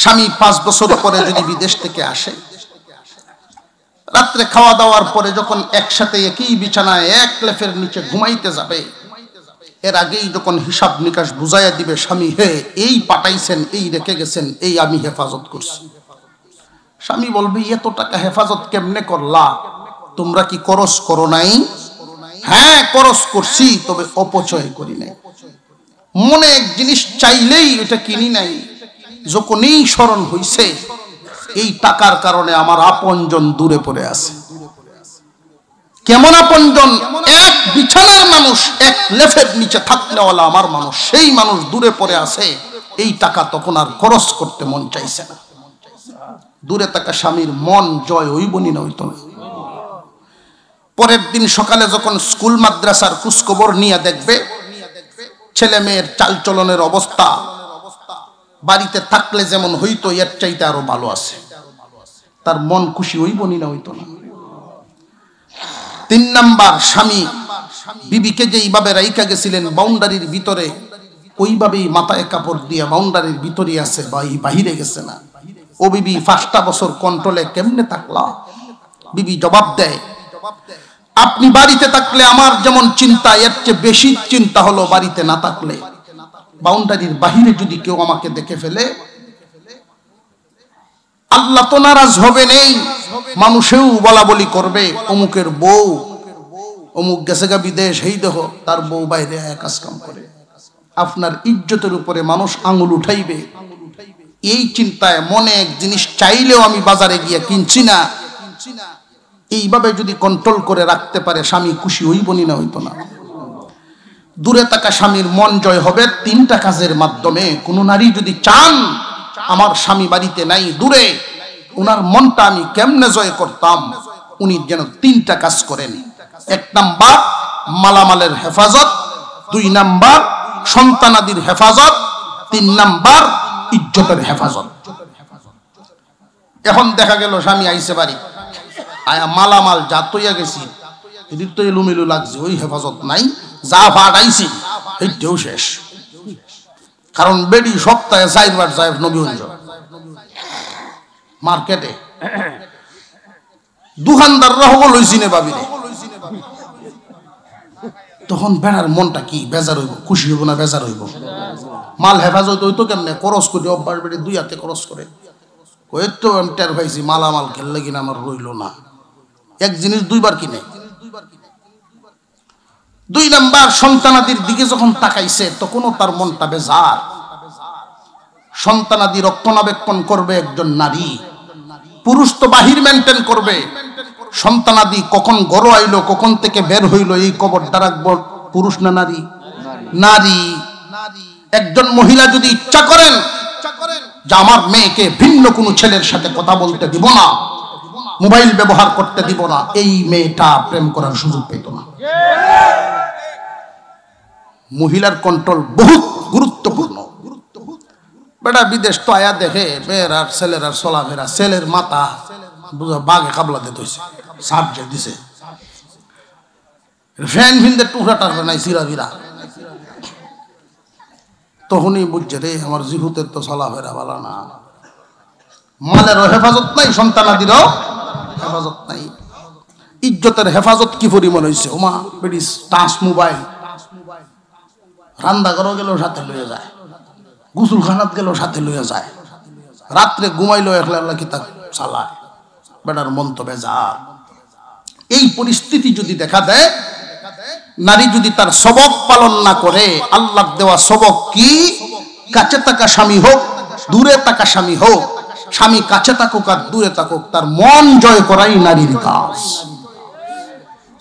স্বামী 5 বছর পরে যদি বিদেশ থেকে আসে, রাত্রে খাওয়া দাওয়ার পরে যখন একসাথে একই বিছানায় এক লেফের নিচে ঘুমাইতে যাবে, এর আগেই যখন হিসাব নিকাশ বুঝাইয়া দিবে স্বামী, হে এই পাঠাইছেন, এই রেখে গেছেন, এই আমি হেফাজত করছি। স্বামী বলবে, এত টাকা হেফাজত কেমনে করলা? তোমরা কি খরচ করো নাই? হ্যাঁ খরচ করছি, তবে অপচয় করি নাই। মনে এক জিনিস চাইলেই এটা কিনি নাই, যখনই স্মরণ হইছে এই টাকার কারণে আমার আপনজন দূরে পড়ে আছে। কেমন আপনজন? এক বিছানার মানুষ, এক লেফের নিচে থাকলেওয়ালা আমার মানুষ, সেই মানুষ দূরে পড়ে আছে। এই টাকা তখন আর খরচ করতে মন চাইছে না। দূরে থাকা স্বামীর মন জয় হইবনি না হইতো না। পরের দিন সকালে যখন স্কুল মাদ্রাসার খোঁজখবর নিয়ে দেখবে ছেলে মেয়ের চালচলনের অবস্থা বাড়িতে থাকলে যেমন হইতো এর চাইতে আরো ভালো আছে, তার মন খুশি হইবনি না হইতো না। 3 নাম্বার, স্বামী বিবিকে যেইভাবে রাইখা গেছিলেন বাউন্ডারির ভিতরে, ওইভাবেই মাথায় কাপড় দিয়া বাউন্ডারির ভিতরে আছে, বাহিরে গেছে না। ও বিবি 5টা বছর কন্ট্রোলে কেমনে থাকলা? বিবি জবাব দেয়, আপনি বাড়িতে থাকলে আমার যেমন চিন্তা, এর চেয়ে বেশি চিন্তা হলো বাড়িতে না থাকলে। বাউন্ডারির বাহিরে যদি কেউ আমাকে দেখে ফেলে, আল্লাহ তো নারাজ হবে নেই, মানুষেও বলা বলি করবে অমুকের বউ, অমুক গেছে গা বিদেশ, এই দেখো তার বউ বাইরে কাজ কাম করে। আপনার ইজ্জতের উপরে মানুষ আঙুল উঠাইবে, এই চিন্তায় মনে এক জিনিস চাইলেও আমি বাজারে গিয়ে কিনছি না। এইভাবে যদি কন্ট্রোল করে রাখতে পারে স্বামী খুশি হইবনি না হইতো না। দূরে থাকা স্বামীর মন জয় হবে 3টা কাজের মাধ্যমে। কোন নারী যদি চান আমার স্বামী বাড়িতে নাই দূরে, ওনার মনটা আমি কেমনে জয় করতাম, উনি যেন 3টা কাজ করেন। 1 নাম্বার মালামালের হেফাজত, 2 নাম্বার সন্তানাদির হেফাজত, 3 নাম্বার ইজ্জতের হেফাজত। এখন দেখা গেল স্বামী আইসে বাড়ি, আয়া মালামাল যা তৈয়া গেছি এদিক তো এলুমেলু লাগছে, ওই হেফাজত নাই, যা ফাটাইছি এইটাও শেষ। কারণ বেডি সপ্তাহে 4 বার যায় নবীগঞ্জ মার্কেটে, দোকানদাররা হবো লইছি নে ভাবিরে। তখন বেড়ার মনটা কি বেজার হইব, খুশি হইব না বেজার হইব? মাল হেফাজত হইতো কেমনে? খরচ করে অভ্যাস বেড়ে 2 হাতে খরচ করে, ওই তো আমি টের পাইছি মালামাল খেললে কিনা আমার রইল না। এক জিনিস 2 বার কিনে। 2 নাম্বার সন্তানাদির দিকে যখন তাকাইছে তখনও তার মনটা বেজার। সন্তানাদি রক্ষণাবেক্ষণ করবে একজন নারী, পুরুষ তো বাহির মেনটেন করবে। সন্তানাদি কখন গড় আইলো, কখন থেকে বের হইলো, এই খবরটা রাখবো পুরুষ না নারী? নারী। একজন মহিলা যদি ইচ্ছা করেন যে আমার মেয়েকে ভিন্ন কোনো ছেলের সাথে কথা বলতে দিব না, মোবাইল ব্যবহার করতে দিব না, এই মেয়েটা প্রেম করার সুযোগ পেত না। মহিলার কন্ট্রোল বহুত গুরুত্বপূর্ণ। বেটা বিদেশ তো আয়া দেখে মেয়েরা ছেলেরা চলাফেরা, ছেলের মাথা বাঘে কাবলা দিতে হয়েছে, সাবজেক্ট দিছে, ফ্যান ফিনতে টুকরা টাকরা নাই চিরা বিরা। তখনই বুঝছে রে আমার জিহুতের তো চলাফেরা ভালো না, মালেরও হেফাজত নাই, সন্তানাদিরও হেফাজত নাই। ইজ্জতের হেফাজত কি পরিমাণ হয়েছে? ওমা বেটি টাচ মোবাইল, রান্না ঘরও গেলেও সাথে লইয়া যায়, গোসলখানাত গেলেও সাথে লইয়া যায়, রাত্রে ঘুমাইলেও একলা একলা কিতাব চালায়। বেটার মন তো বেজার। এই পরিস্থিতি যদি দেখা দেয়, নারী যদি তার সবক পালন না করে, আল্লাহর দেওয়া সবক কি? কাছে থাকা স্বামী হোক দূরে থাকা স্বামী হোক, স্বামী কাছে থাকুক আর দূরে থাকুক, তার মন জয় করাই নারীর কাজ।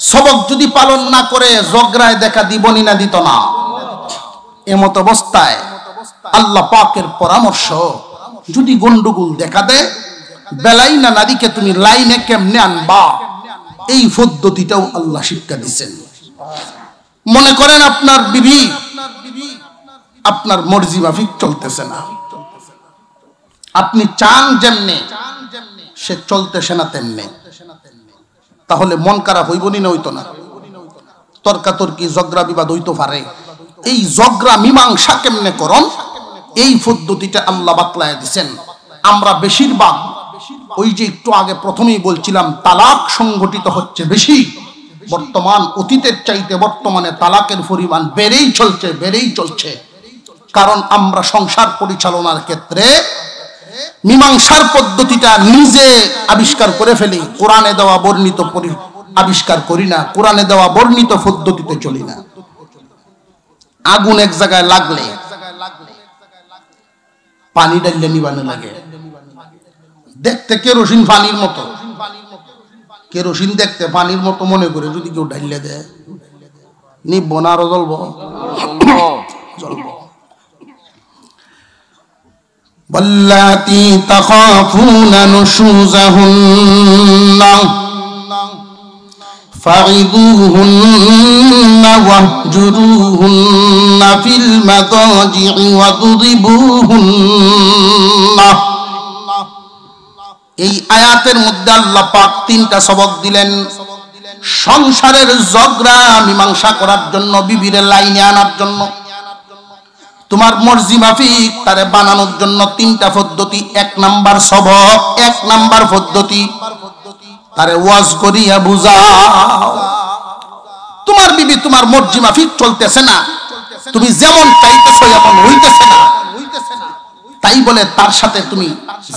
সবক যদি পালন না করে ঝগড়ায় দেখা দিবনি না দিত না। এমত অবস্থায় আল্লাহ পাকের পরামর্শ, যদি গন্ডগোল দেখা দেয়, বেলাই না নারীকে তুমি লাইনে কেমনে আনবা, এই পদ্ধতিটাও আল্লাহ শিক্ষা দিচ্ছেন। মনে করেন আপনার বিবি আপনার মর্জি মাফিক চলতেছে না, আপনি চান যেমনে সে চলতেছে না তেমনে, তাহলে মন খারাপ হইবনি না হইতো না? তর্কাতর্কি ঝগড়া বিবাদ হইতো পারে। এই ঝগড়া মীমাংসা কেমনে করন, এই পদ্ধতিটা আল্লাহ বাতলায় দিচ্ছেন। আমরা বেশিরভাগ ওই যে একটু আগে প্রথমেই বলছিলাম, তালাক সংঘটিত হচ্ছে বেশি বর্তমান, অতীতের চাইতে বর্তমানে তালাকের পরিমাণ বেড়েই চলছে। কারণ আমরা সংসার পরিচালনার ক্ষেত্রে মীমাংসার পদ্ধতিটা নিজে আবিষ্কার করে ফেলি, কোরআনে দেওয়া বর্ণিত আবিষ্কার করি না, কোরআনে দেওয়া বর্ণিত পদ্ধতিতে চলি না। আগুন এক জায়গায় লাগলে পানি ডাললে নিবানো লাগে। দেখতে কেরোসিন পানির মতো, কেরোসিন দেখতে পানির মতো মনে করে যদি কেউ ঢাইলে দেয়, নিব না আরো জ্বলব, জ্বলব। ওয়াল্লাতী তাখাফুনা নুশুযাহুন্না ফাইযুহুন্না ওয়াহজুরুহুন্না ফিল মাদাজি'i ওয়াদরিবুহুন্না। এই আয়াতের মধ্যে আল্লাহ পাক তিনটা সবক দিলেন সংসারের ঝগড়া মীমাংসা করার জন্য, বিবির লাইনে আনার জন্য, তোমার মর্জি মাফিক তারে বানানোর জন্য তিনটা পদ্ধতি। এক নাম্বার সবক, এক নাম্বার পদ্ধতি, তারে ওয়াজ করিয়া বুঝাও। তোমার বিবি তোমার মর্জি মাফিক চলতেছে না, তুমি যেমন চাইতেছো এমন হইতেছে না, তাই বলে তার সাথে তুমি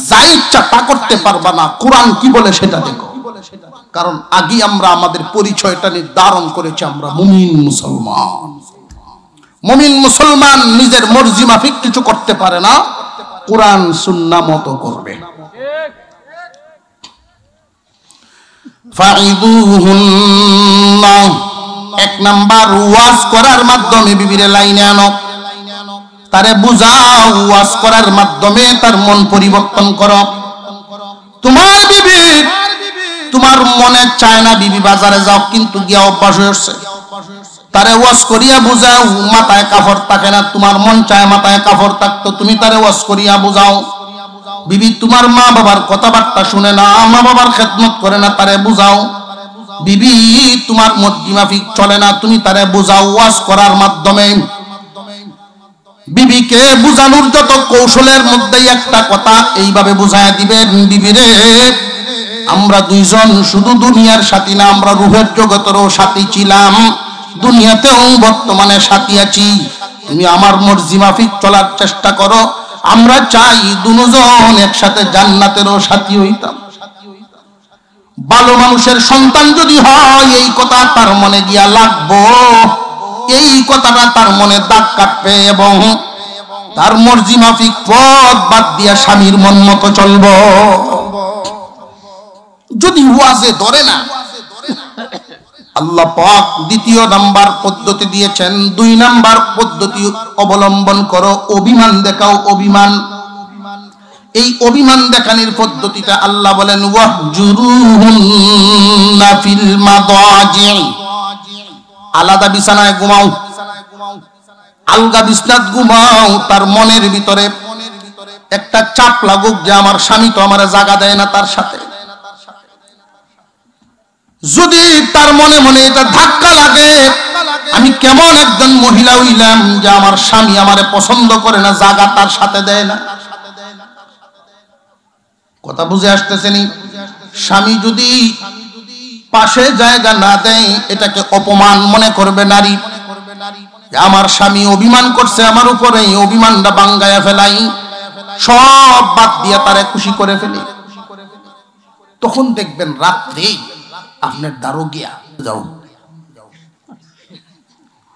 যা ইচ্ছা তা করতে পারবা না। কোরআন কি বলে সেটা দেখো। কারণ আগে আমরা আমাদের পরিচয়টা নির্ধারণ করেছি, আমরা মুমিন মুসলমান। মুমিন মুসলমান নিজের মর্জি মাফিক কিছু করতে পারে না, কোরআন সুন্নাহ মতো করবে। ফাইযুহুন্না, এক নাম্বার ওয়াজ করার মাধ্যমে বিবির লাইনে আনো, তারে বুঝাও, ওয়াজ করার মাধ্যমে তার মন পরিবর্তন করো। তোমার বিবি তোমার মনে চায় না বিবি বাজারে যাও, কিন্তু গিয়া অভ্যাস হয়েছে, তারে ওয়াজ করিয়া বুঝাও। মাথায় কাপড় থাকে না, তোমার মন চায় মাথায় কাপড় থাকতো, তুমি তারে ওয়াজ করিয়া বুঝাও। বিবি তোমার মা বাবার কথাবার্তা শুনে না, মা বাবার খেদমত করে না, তারে বুঝাও। বিবি তোমার মর্জি মাফিক চলে না, তুমি তারে বুঝাও ওয়াজ করার মাধ্যমে। বিবিকে বুঝানোর যত কৌশলের মধ্যে একটা কথা এইভাবে বুঝায় দিবেন, বিবিরে আমরা দুইজন শুধু দুনিয়ার সাথী না, আমরা রূহের জগতেরও সাথী ছিলাম, দুনিয়াতেও বর্তমানে সাথী আছি। তুমি আমার মর্জি মাফিক চলার চেষ্টা করো, আমরা চাই দুজন একসাথে জান্নাতেরও সাথী হইতাম। ভালো মানুষের সন্তান যদি হয়, এই কথা তার মনে গিয়া লাগবো, এই কথাটা তার মনে দাগ কাটবে এবং তার মর্জি মাফিক পথ বাদ দিয়া স্বামীর মন মতো চলব। যদি ওয়াজে ধরে না, আল্লাহ পাক দ্বিতীয় নাম্বার পদ্ধতি দিয়েছেন। দুই নাম্বার পদ্ধতি অবলম্বন করো, অভিমান দেখাও। অভিমান, এই অভিমান দেখানোর পদ্ধতিটা আল্লাহ বলেন ওয়াহজুরুহুন্না ফিল মাদাজি', আলাদা বিছানায় ঘুমাও, আলগা বিছনাত ঘুমাও। তার মনের ভিতরে একটা চাপ লাগুক যে আমার স্বামী তো আমার জায়গা দেয় না তার সাথে। যদি তার মনে মনে এটা ধাক্কা লাগে, আমি কেমন একজন মহিলা হইলাম যে আমার স্বামী আমারে পছন্দ করে না, জায়গা তার সাথে দেয় না। কথা বুঝে আসতেছে নি? স্বামী যদি পাশে জায়গা না দেয়, এটাকে অপমান মনে করবে নারী। আমার স্বামী অভিমান করছে আমার উপরে, এই অভিমানটা বাঙ্গায়া ফেলাই, সব বাদ দিয়া তারে খুশি করে ফেলি। তখন দেখবেন রাত্রে আপনার দারো গিয়া যাও,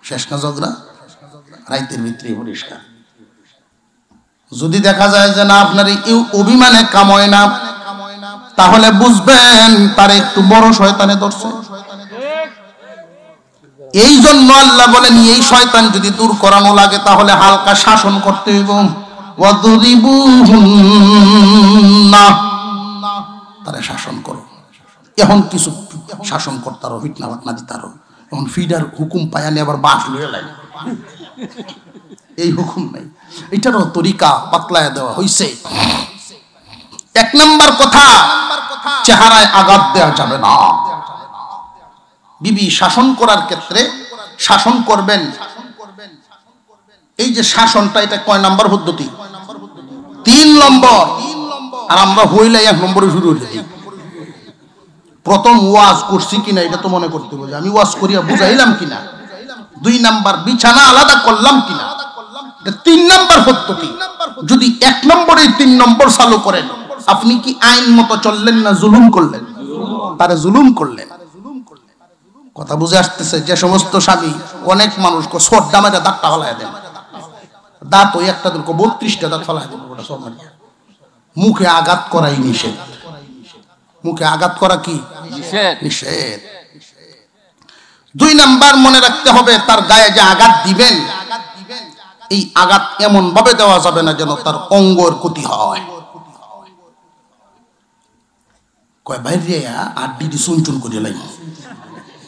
শেষ না ঝগড়া, রাইতের ভিতরে পরিষ্কার। যদি দেখা যায় যে না আপনার এই অভিমানে কাম হয় না, তাহলে বুঝবেন তার একটু বড় শয়তানে ধরছে। এই জন্য আল্লাহ বলেন এই শয়তান যদি দূর করানো লাগে তাহলে হালকা শাসন করতে হইব। ওয়াদরিবুহুন্না, তারে শাসন করো। এখন কিছু শাসন করতারো, ফিটনা ফাটনা দিতারো। এখন ফিডার হুকুম পায়ানি আবার বাস লয়ে লাগে, এই হুকুম নাই, এটারও তরিকা পাতলায় দেওয়া হইছে। এক নাম্বার কথা, চেহারায় আঘাত দেওয়া যাবে না। বিবি শাসন করার ক্ষেত্রে শাসন করবেন, এই যে শাসনটা, এটা কয় নাম্বার পদ্ধতি? 3 নম্বর। আর আমরা হইলে 1 নম্বরে শুরু হয়ে যাই। প্রথম ওয়াজ করছি কিনা এটা তো মনে করতে হবে, আমি ওয়াজ করিয়া বুঝাইলাম কিনা। 2 নাম্বার বিছানা আলাদা করলাম কিনা। 3 নাম্বার পদ্ধতি। যদি 1 নম্বরে 3 নম্বর চালু করেন, আপনি কি আইন মতো চললেন না জুলুম করলেন? তারে জুলুম করলেন। কথা বুঝে আসতেছে? যে সমস্ত স্বামী, অনেক মানুষ সোড্ডা মেরে দাঁতটা ফেলায় দেন, দাঁত ওই একটা দুটো 32টা দাঁত ফেলায় দেন, মুখে আঘাত করাই নিষেধ। মুখে আঘাত করা কি নিষেধ। 2 নাম্বার মনে রাখতে হবে, তার গায়ে যে আঘাত দিবেন, এই আঘাত এমন ভাবে দেওয়া যাবে না যেন তার অঙ্গের ক্ষতি হয়। কয় বাইরে আড্ডি দি চুন করে লাগবে,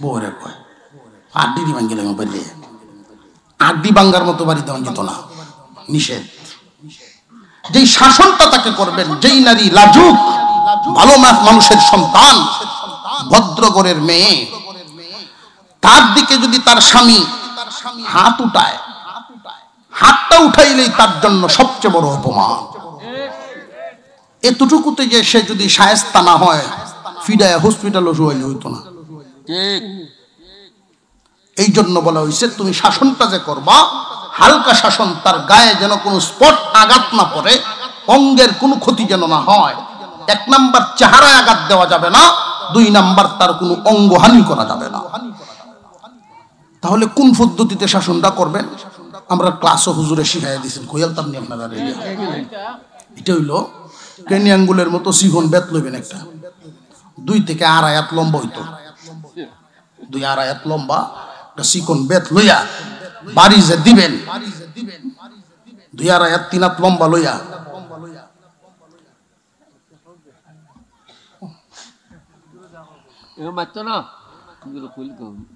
বউরে কয় আড্ডি দি ভাঙ্গি লাগবে, বাইরে আড্ডি ভাঙ্গার মতো বাড়ি দেওয়া যেত না, নিষেধ। যেই শাসনটা তাকে করবেন, যেই নারী লাজুক, ভালো মানুষের সন্তান, ভদ্রঘরের মেয়ে, তার দিকে যদি তার স্বামী হাত উঠায়, হাতটা উঠাইলেই তার জন্য সবচেয়ে বড় অপমান। এতটুকুতে যে সে যদি শায়েস্তা না হয়, ফিডায় হসপিটালও শুয়াইলে হইতো না। এই জন্য বলা হয়েছে, তুমি শাসনটা যে করবা, হালকা শাসন, তার গায়ে যেন কোনো স্পট আঘাত না পড়ে, অঙ্গের কোনো ক্ষতি যেন না হয়। 1 নাম্বার চেহারায় আঘাত দেওয়া যাবে না, 2 নাম্বার তার কোনো অঙ্গহানি করা যাবে না। তাহলে কোন পদ্ধতিতে শাসনটা করবেন? আমরা ক্লাসও হুজুরে শিখাইয়া দিয়েছেন, কইয়ালতাম নি আপনারা। এটা হইলো কেনি আঙ্গুলের মতো সিঘন বেত লইবেন, একটা 2 থেকে 8 আয়াত লম্বা হইতো, 2-8 আয়াত লম্বা একটা সিকন বেত লইয়া বাড়ি যে দিবেন, 2-8 আয়াত 3 হাত লম্বা লইয়া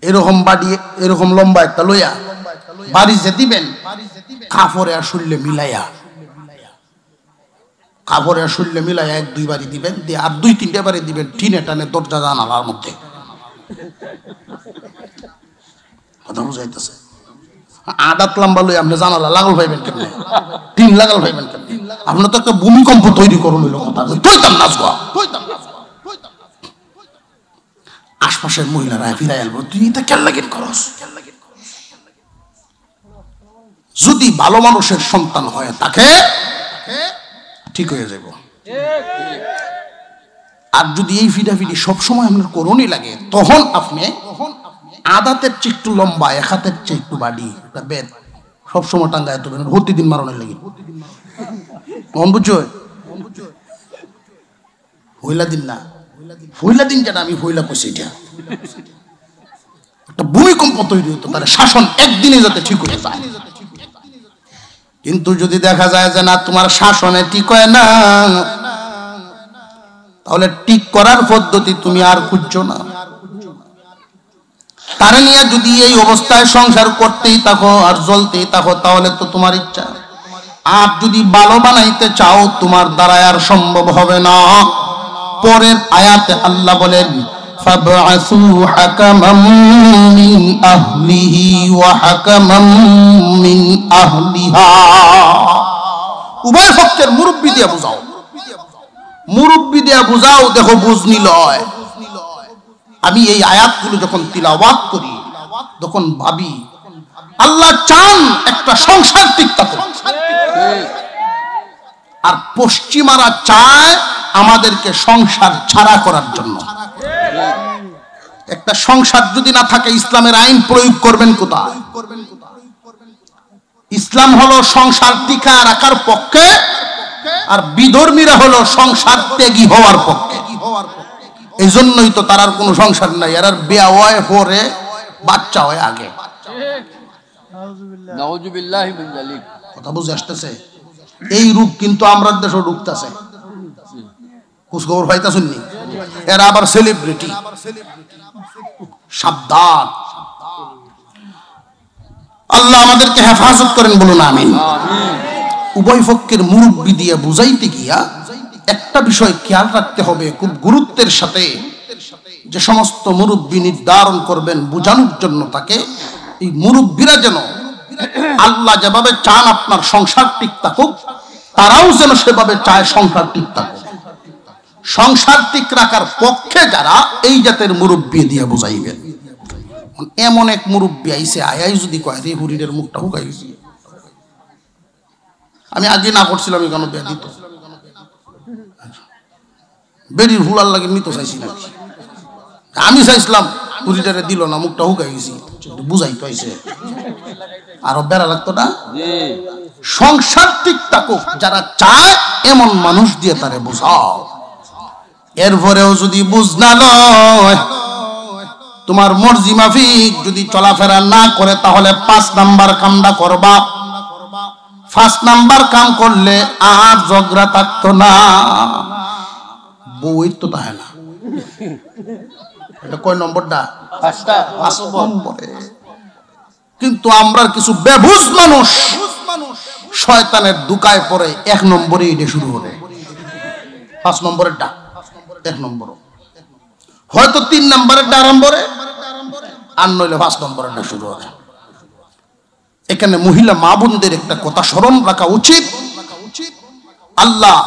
এরকম বাড়ি, এরকম লম্বা একটা লইয়া বাড়ি যে দিবেন, কাপড়ে আর শরীরে মিলাইয়া, কাপড়ে আর শরীরে মিলাইয়া 1-2 বাড়ি দিবেন, দিয়ে আর 2-3টে বাড়ি দিবেন টিনে টানে দরজা জানালার মধ্যে। কথা বুঝাইতেছে? 8 হাত লম্বা লইয়া আপনি জানালা লাগাল পাইবেন কেমনে, টিন লাগাল পাইবেন কেমনে? আপনার তো একটা ভূমিকম্প তৈরি করুন হইল কথা। আশপাশের মহিলারা ফিরাই আলবো, তুই এটা কেন লাগিন করস? যদি ভালো মানুষের সন্তান হয়, তাকে ঠিক হয়ে যাব। আর যদি এই ফিডাফিডি সবসময় আপনার করণই লাগে, তখন আপনি আদাতের চেয়ে একটু লম্বা, 1 হাতের চেয়ে একটু বাড়ি একটা বেদ সবসময় টাঙ্গায় দেবেন, প্রতিদিন মারণের লাগে। মন বুঝছো? হইলা দিন না, হইলা দিন যেটা আমি হইলা কইছি, এটা একটা ভূমিকম্প তৈরি হতো, তার শাসন একদিনে যাতে ঠিক হয়ে যায়। কিন্তু যদি দেখা যায় যে না, তোমার শাসনে ঠিক হয় না, তাহলে ঠিক করার পদ্ধতি তুমি আর খুঁজছো না। তারা নিয়ে যদি এই অবস্থায় সংসার করতেই থাকো আর চলতেই থাকো, তাহলে তো তোমার ইচ্ছা। আর যদি ভালো বানাইতে চাও, তোমার দ্বারা আর সম্ভব হবে না। পরের আয়াতে আল্লাহ বলেন, ফাবআসু হাকামান মিন আহলিহি ওয়া হাকামান মিন আহলিহা। উভয় পক্ষের মুরব্বি দিয়ে বুঝাও, মুরব্বি দিয়ে বুঝাও। দেখো বুঝনি লয়। আমি এই আয়াতগুলো যখন তিলাওয়াত করি, তখন ভাবি আল্লাহ চান একটা সংসার ঠিক থাকুক, আর পশ্চিমারা চায় আমাদেরকে সংসার ছাড়া করার জন্য। একটা সংসার যদি না থাকে, ইসলামের আইন প্রয়োগ করবেন কোথায়? ইসলাম হলো সংসার টিকা রাখার পক্ষে, আর বিধর্মীরা হলো সংসার ত্যাগী হওয়ার পক্ষে। এই জন্যই তো তার আর কোনো সংসার নাই, আর বিয়া হয় পরে, বাচ্চা হয় আগে। কথা বুঝে আসতেছে? এই রূপ কিন্তু আমরা দেশে ঢুকতেছে, খোঁজখবর পাইতেছেন নি? এরা আবার সেলিব্রিটি। সাবধান, আল্লাহ আমাদেরকে হেফাজত করেন, বলুন আমিন। উভয় পক্ষের মুরব্বি দিয়ে বুঝাইতে গিয়া একটা বিষয় খেয়াল রাখতে হবে খুব গুরুত্বের সাথে, যে সমস্ত মুরব্বি নির্ধারণ করবেন বুঝানোর জন্য তাকে, এই মুরব্বিরা যেন আল্লাহ যেভাবে চান আপনার সংসার ঠিক থাকুক, তারাও যেন সেভাবে চায় সংসার ঠিক থাকুক। সংসার ঠিক রাখার পক্ষে যারা, এই জাতের মুরব্বি দিয়ে বুঝাইবেন। এমন এক মুরব্বি আইসে, আয়াই যদি কয় রে হরিণের মুখটা হুকাই গেছে, আমি আগে না করছিলাম কেন বিয়া দিত, বেরির হুলার লাগে নিতে চাইছি না, আমি চাইছিলাম পুরিটারে দিল না, মুখটা হুকাই গেছি, বুঝাই তো আইছে আরো বেড়া লাগতো না। সংসার ঠিক থাকুক, যারা চায় এমন মানুষ দিয়ে তারে বুঝাও। এরপরেও যদি বুঝ না লয়, তোমার মর্জি মাফিক যদি চলাফেরা না করে, তাহলে 5 নাম্বার কামটা করবা। 5 নাম্বার কাম করলে আর ঝগড়া থাকতো না, বই তো তাহে না। এটা কয় নম্বরটা? 5 নম্বরে। কিন্তু আমরা কিছু বেবুজ মানুষ শয়তানের দুকায় পড়ে 1 নম্বরে এটা শুরু হবে। 5 নম্বরেরটা 1 নম্বর, হয়তো 3 নম্বরেরটা আরম্ভরে, আর নইলে 5 নম্বরেরটা শুরু হবে। এখানে মহিলা মা বোনদের একটা কথা স্মরণ রাখা উচিত। আল্লাহ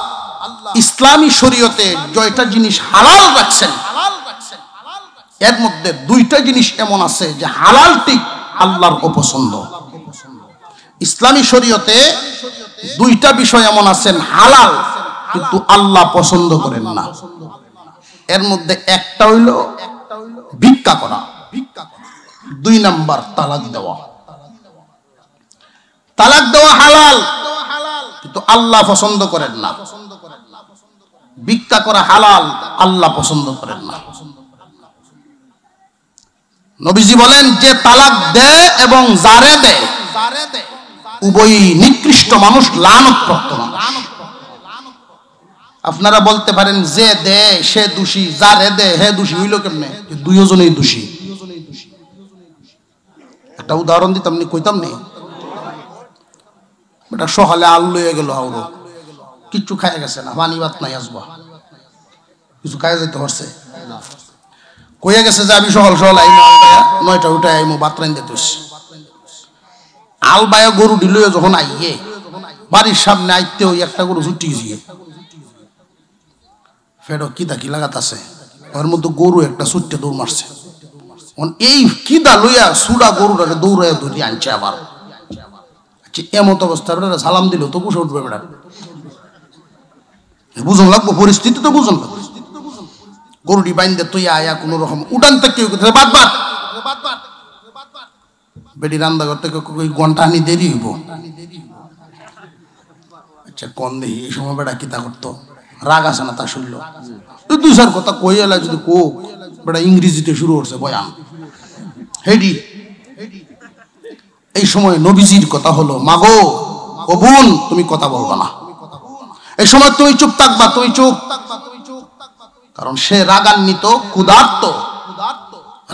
ইসলামী শরীয়তে জয়টা জিনিস হালাল রাখছেন, এর মধ্যে 2টা জিনিস এমন আছে যে হালাল ঠিক আল্লাহর অপছন্দ। ইসলামী শরীয়তে 2টা বিষয় এমন আছেন হালাল কিন্তু আল্লাহ পছন্দ করেন না। এর মধ্যে একটা হইল ভিক্ষা করা, 2 নাম্বার তালাক দেওয়া। তালাক দেওয়া হালাল কিন্তু আল্লাহ পছন্দ করেন না। ভিক্ষা করা হালাল, আল্লাহ পছন্দ করেন না। নবীজি বলেন, যে তালাক দেয় এবং যারে দেয় উভয়ই নিকৃষ্ট মানুষ, লানতপ্রাপ্ত মানুষ। আপনারা বলতে পারেন যে দেয় সে দোষী, যারে দেয় হে দোষী, হইল কেমনে? দুইজনেই দোষী। একটা উদাহরণ দিতাম নি, কইতাম নি, এটা সকালে আলু লইয়া গেল, আউরো কিচ্ছু খাইয়া গেছে না, পানি ভাত নাই, আসবা কিছু খাইয়া যেতে পারছে, কইয়া গেছে যে আমি সকাল সকাল আইমো, 9টা উঠে আইমো, ভাত রাইন দিতে আলবায়া গরু দিল। যখন আইয়ে বাড়ির সামনে আইতে ওই একটা গরু ছুটি গিয়ে ফেরো কিদা কি লাগাত আছে, ওর মধ্যে গরু একটা ছুটতে দৌড় মারছে। এই কিদা লইয়া সুডা গরুটাকে দৌড়াইয়া ধরি আনছে আবার। এমত অবস্থা সালাম দিল তো কুসে উঠবে, বেড়া বুঝন লাগবো, পরিস্থিতি তো বুঝন লাগবো। গরুটি বাইন্দে তুই আয়া কোন রকম উঠান থেকে বাদ বাদ বেটি রান্নাঘর থেকে ঘন্টা আনি দেরি হইব। আচ্ছা কোন দেখি এই সময় বেটা কিতা করতো, রাগ আছে না তা শুনলো, 2-4 কথা কই এলা যদি কোক বেটা ইংরেজিতে শুরু করছে বয়ান হেডি। এই সময় নবীজির কথা হলো, মাগো ও বোন তুমি কথা বলবা না, এই সময় তুমি চুপ থাকবা, তুমি চুপ। কারণ সে রাগান্বিত, ক্ষুধার্ত,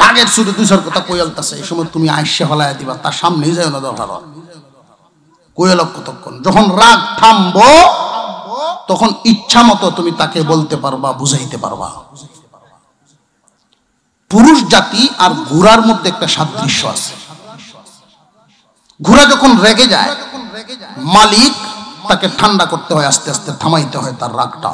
রাগের সুরে 2-4 কথা কইলতাছে। এই সময় তুমি আইসা হলাইয়া দিবা, তার সামনেই যাও না, দরকার কইল কতক্ষণ। যখন রাগ থামবো তখন ইচ্ছা মতো তুমি তাকে বলতে পারবা, বুঝাইতে পারবা। পুরুষ জাতি আর ঘোড়ার মধ্যে একটা সাদৃশ্য আছে। ঘোড়া যখন রেগে যায়, মালিক তাকে ঠান্ডা করতে হয়, আস্তে আস্তে থামাইতে হয় তার রাগটা।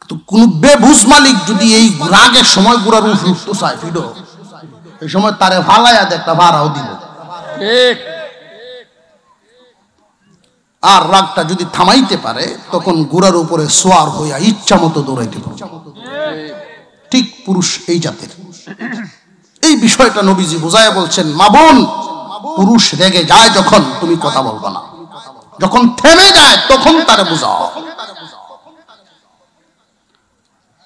তো কোন বেবুজ মালিক যদি এই রাগের সময় ঘোড়ার উঠতে চায় ফিডো, এই সময় তারে ভালাইয়া একটা ভাড়াও দিব। আর রাগটা যদি থামাইতে পারে তখন ঘোড়ার উপরে সোয়ার হইয়া ইচ্ছা মতো দৌড়াইতে পারে। ঠিক পুরুষ এই জাতের। এই বিষয়টা নবীজি বুঝাইয়া বলছেন, মা বোন পুরুষ রেগে যায় যখন তুমি কথা বলবা না, যখন থেমে যায় তখন তারে বুঝাও।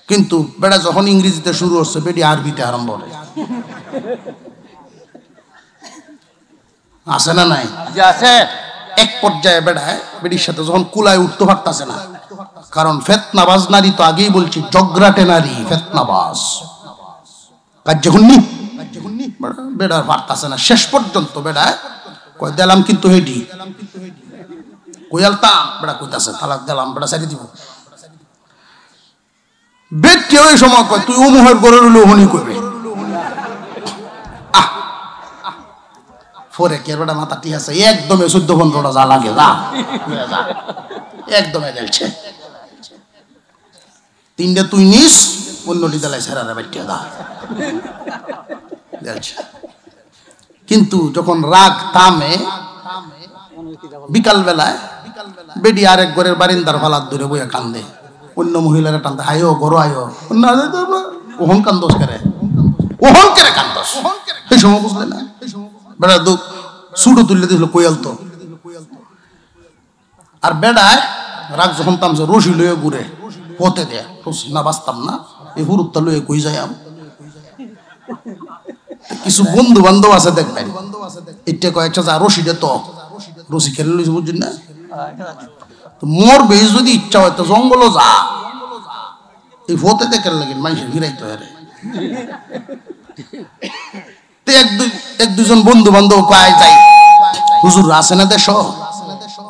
কিন্তু বেটা যখন ইংরেজিতে শুরু হচ্ছে, বেটি আরবিতে আরম্ভ করে। আছে না নাই? এক পর্যায়ে বেড়ায় বেটির সাথে যখন কুলায় উঠতে পারতেছে না, কারণ ফেতনাবাজ নারী তো আগেই বলছি, জগরাটে নারী, ফেতনাবাজ কার্যহুন্নি বেড়ার পারতেছে না। শেষ পর্যন্ত বেড়ায় কয় দিলাম কিন্তু হেডি কইয়ালতাম, বেড়া কইতাছে তালাক দিলাম, বেড়া সারি দিব। বেটি ওই সময় কয় তুই উমুহের গড়ে রইল হনি করবে। ফোরে কে বেটা মাথা ঠিক আছে, একদমে 14-15টা যা লাগে যা একদমে দেখছে। 3টে তুই নিস, অন্যটি দেলাই সেরারে বেটিয়া দা দেখছে। কিন্তু যখন রাগ থামে, বিকাল বেলায় বেডি আরেক ঘরের বারিন্দার ফালাত ধরে বইয়া কান্দে, অন্য মহিলারা টানতে আয়ো ঘর আয়ো, ওহন কান্দোস করে অহংকারে কান্দস এই সময় বুঝলে না বেড়া দুঃখ সুডো তুললে দিল কোয়াল তো আর বেড়ায় রাগ যখন তামছে রশি লয়ে ঘুরে পথে দেয়া রশি না বাঁচতাম না এই হুরুত্তা লয়ে কই যাই কিছু বন্ধু বান্ধব আছে দেখবেন এটা কয়েকটা যা রশিটা তো রশি খেলে লইছে বুঝছেন না মোর বেশ যদি ইচ্ছা হয় তো জঙ্গলও যা এই ভোতে দেখে লাগে মানুষের ঘিরাইতে হয় এক দুজন বন্ধু বান্ধব কয় যাই হুজুর আছে না দেশ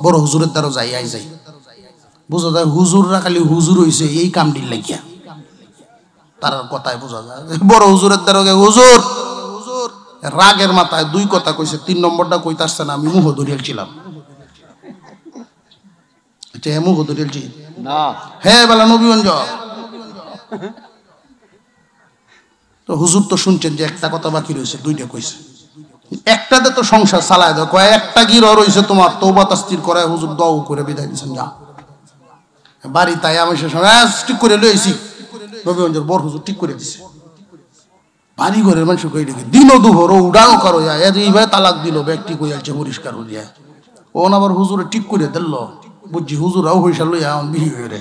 বড় হুজুরের দ্বারা যাই আই যাই বোঝা যায় হুজুররা খালি হুজুর হইছে এই কামটির লাগিয়া তার কথায় বোঝা যায় বড় হুজুরের দ্বারা হুজুর রাগের মাথায় দুই কথা কইছে 3 নম্বরটা কইতে আসছে না আমি মুহ ধরিয়েছিলাম মুহ ধরিয়েছি না হ্যাঁ বেলা নবীগঞ্জ তো হুজুর তো শুনছেন যে একটা কথা বাকি রয়েছে দুইটা কইছে একটাতে তো সংসার চালায় দাও কয় একটা গির রয়েছে তোমার তওবা তাস্তির করায় হুজুর দোয়া করে বিদায় দিয়েছেন যা বাড়ি তাই আমি সে সময় ঠিক করে লইছি নবীগঞ্জের বড় হুজুর ঠিক করে দিছে বাড়ি ঘরের মানুষ কই দেখি দিনও দুপুর উড়ানো করো যায় এইভাবে তালাক দিল ব্যক্তি কই আছে পরিষ্কার হইয়া ও আবার হুজুরে ঠিক করে দিল বুঝছি হুজুরাও হইসা লইয়া এখন বিহি হয়ে রে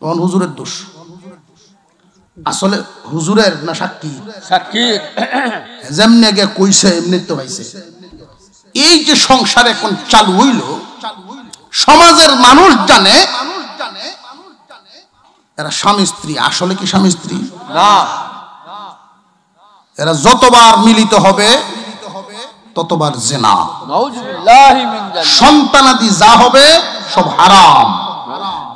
তখন হুজুরের দোষ আসলে হুজুরের না সাক্ষী সাক্ষী যেমনি আগে কইছে এমনি তো পাইছে এই যে সংসার এখন চালু হইল সমাজের মানুষ জানে এরা স্বামী স্ত্রী আসলে কি স্বামী স্ত্রী না এরা যতবার মিলিত হবে ততবার জিনা নাউজুবিল্লাহি মিন যালিক সন্তানাদি যা হবে সব হারাম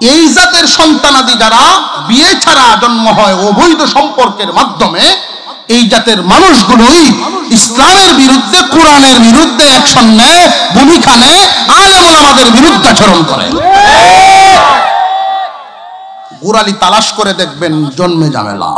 এই জাতের সন্তানাদি যারা বিয়ে ছাড়া জন্ম হয় অবৈধ সম্পর্কের মাধ্যমে এই জাতের মানুষগুলোই ইসলামের বিরুদ্ধে কোরআনের বিরুদ্ধে অ্যাকশন নেয় ভূমিকা নেয় আলেম ওলামাদের বিরুদ্ধে আচরণ করে গোড়ালি তালাশ করে দেখবেন জন্মে ঝামেলা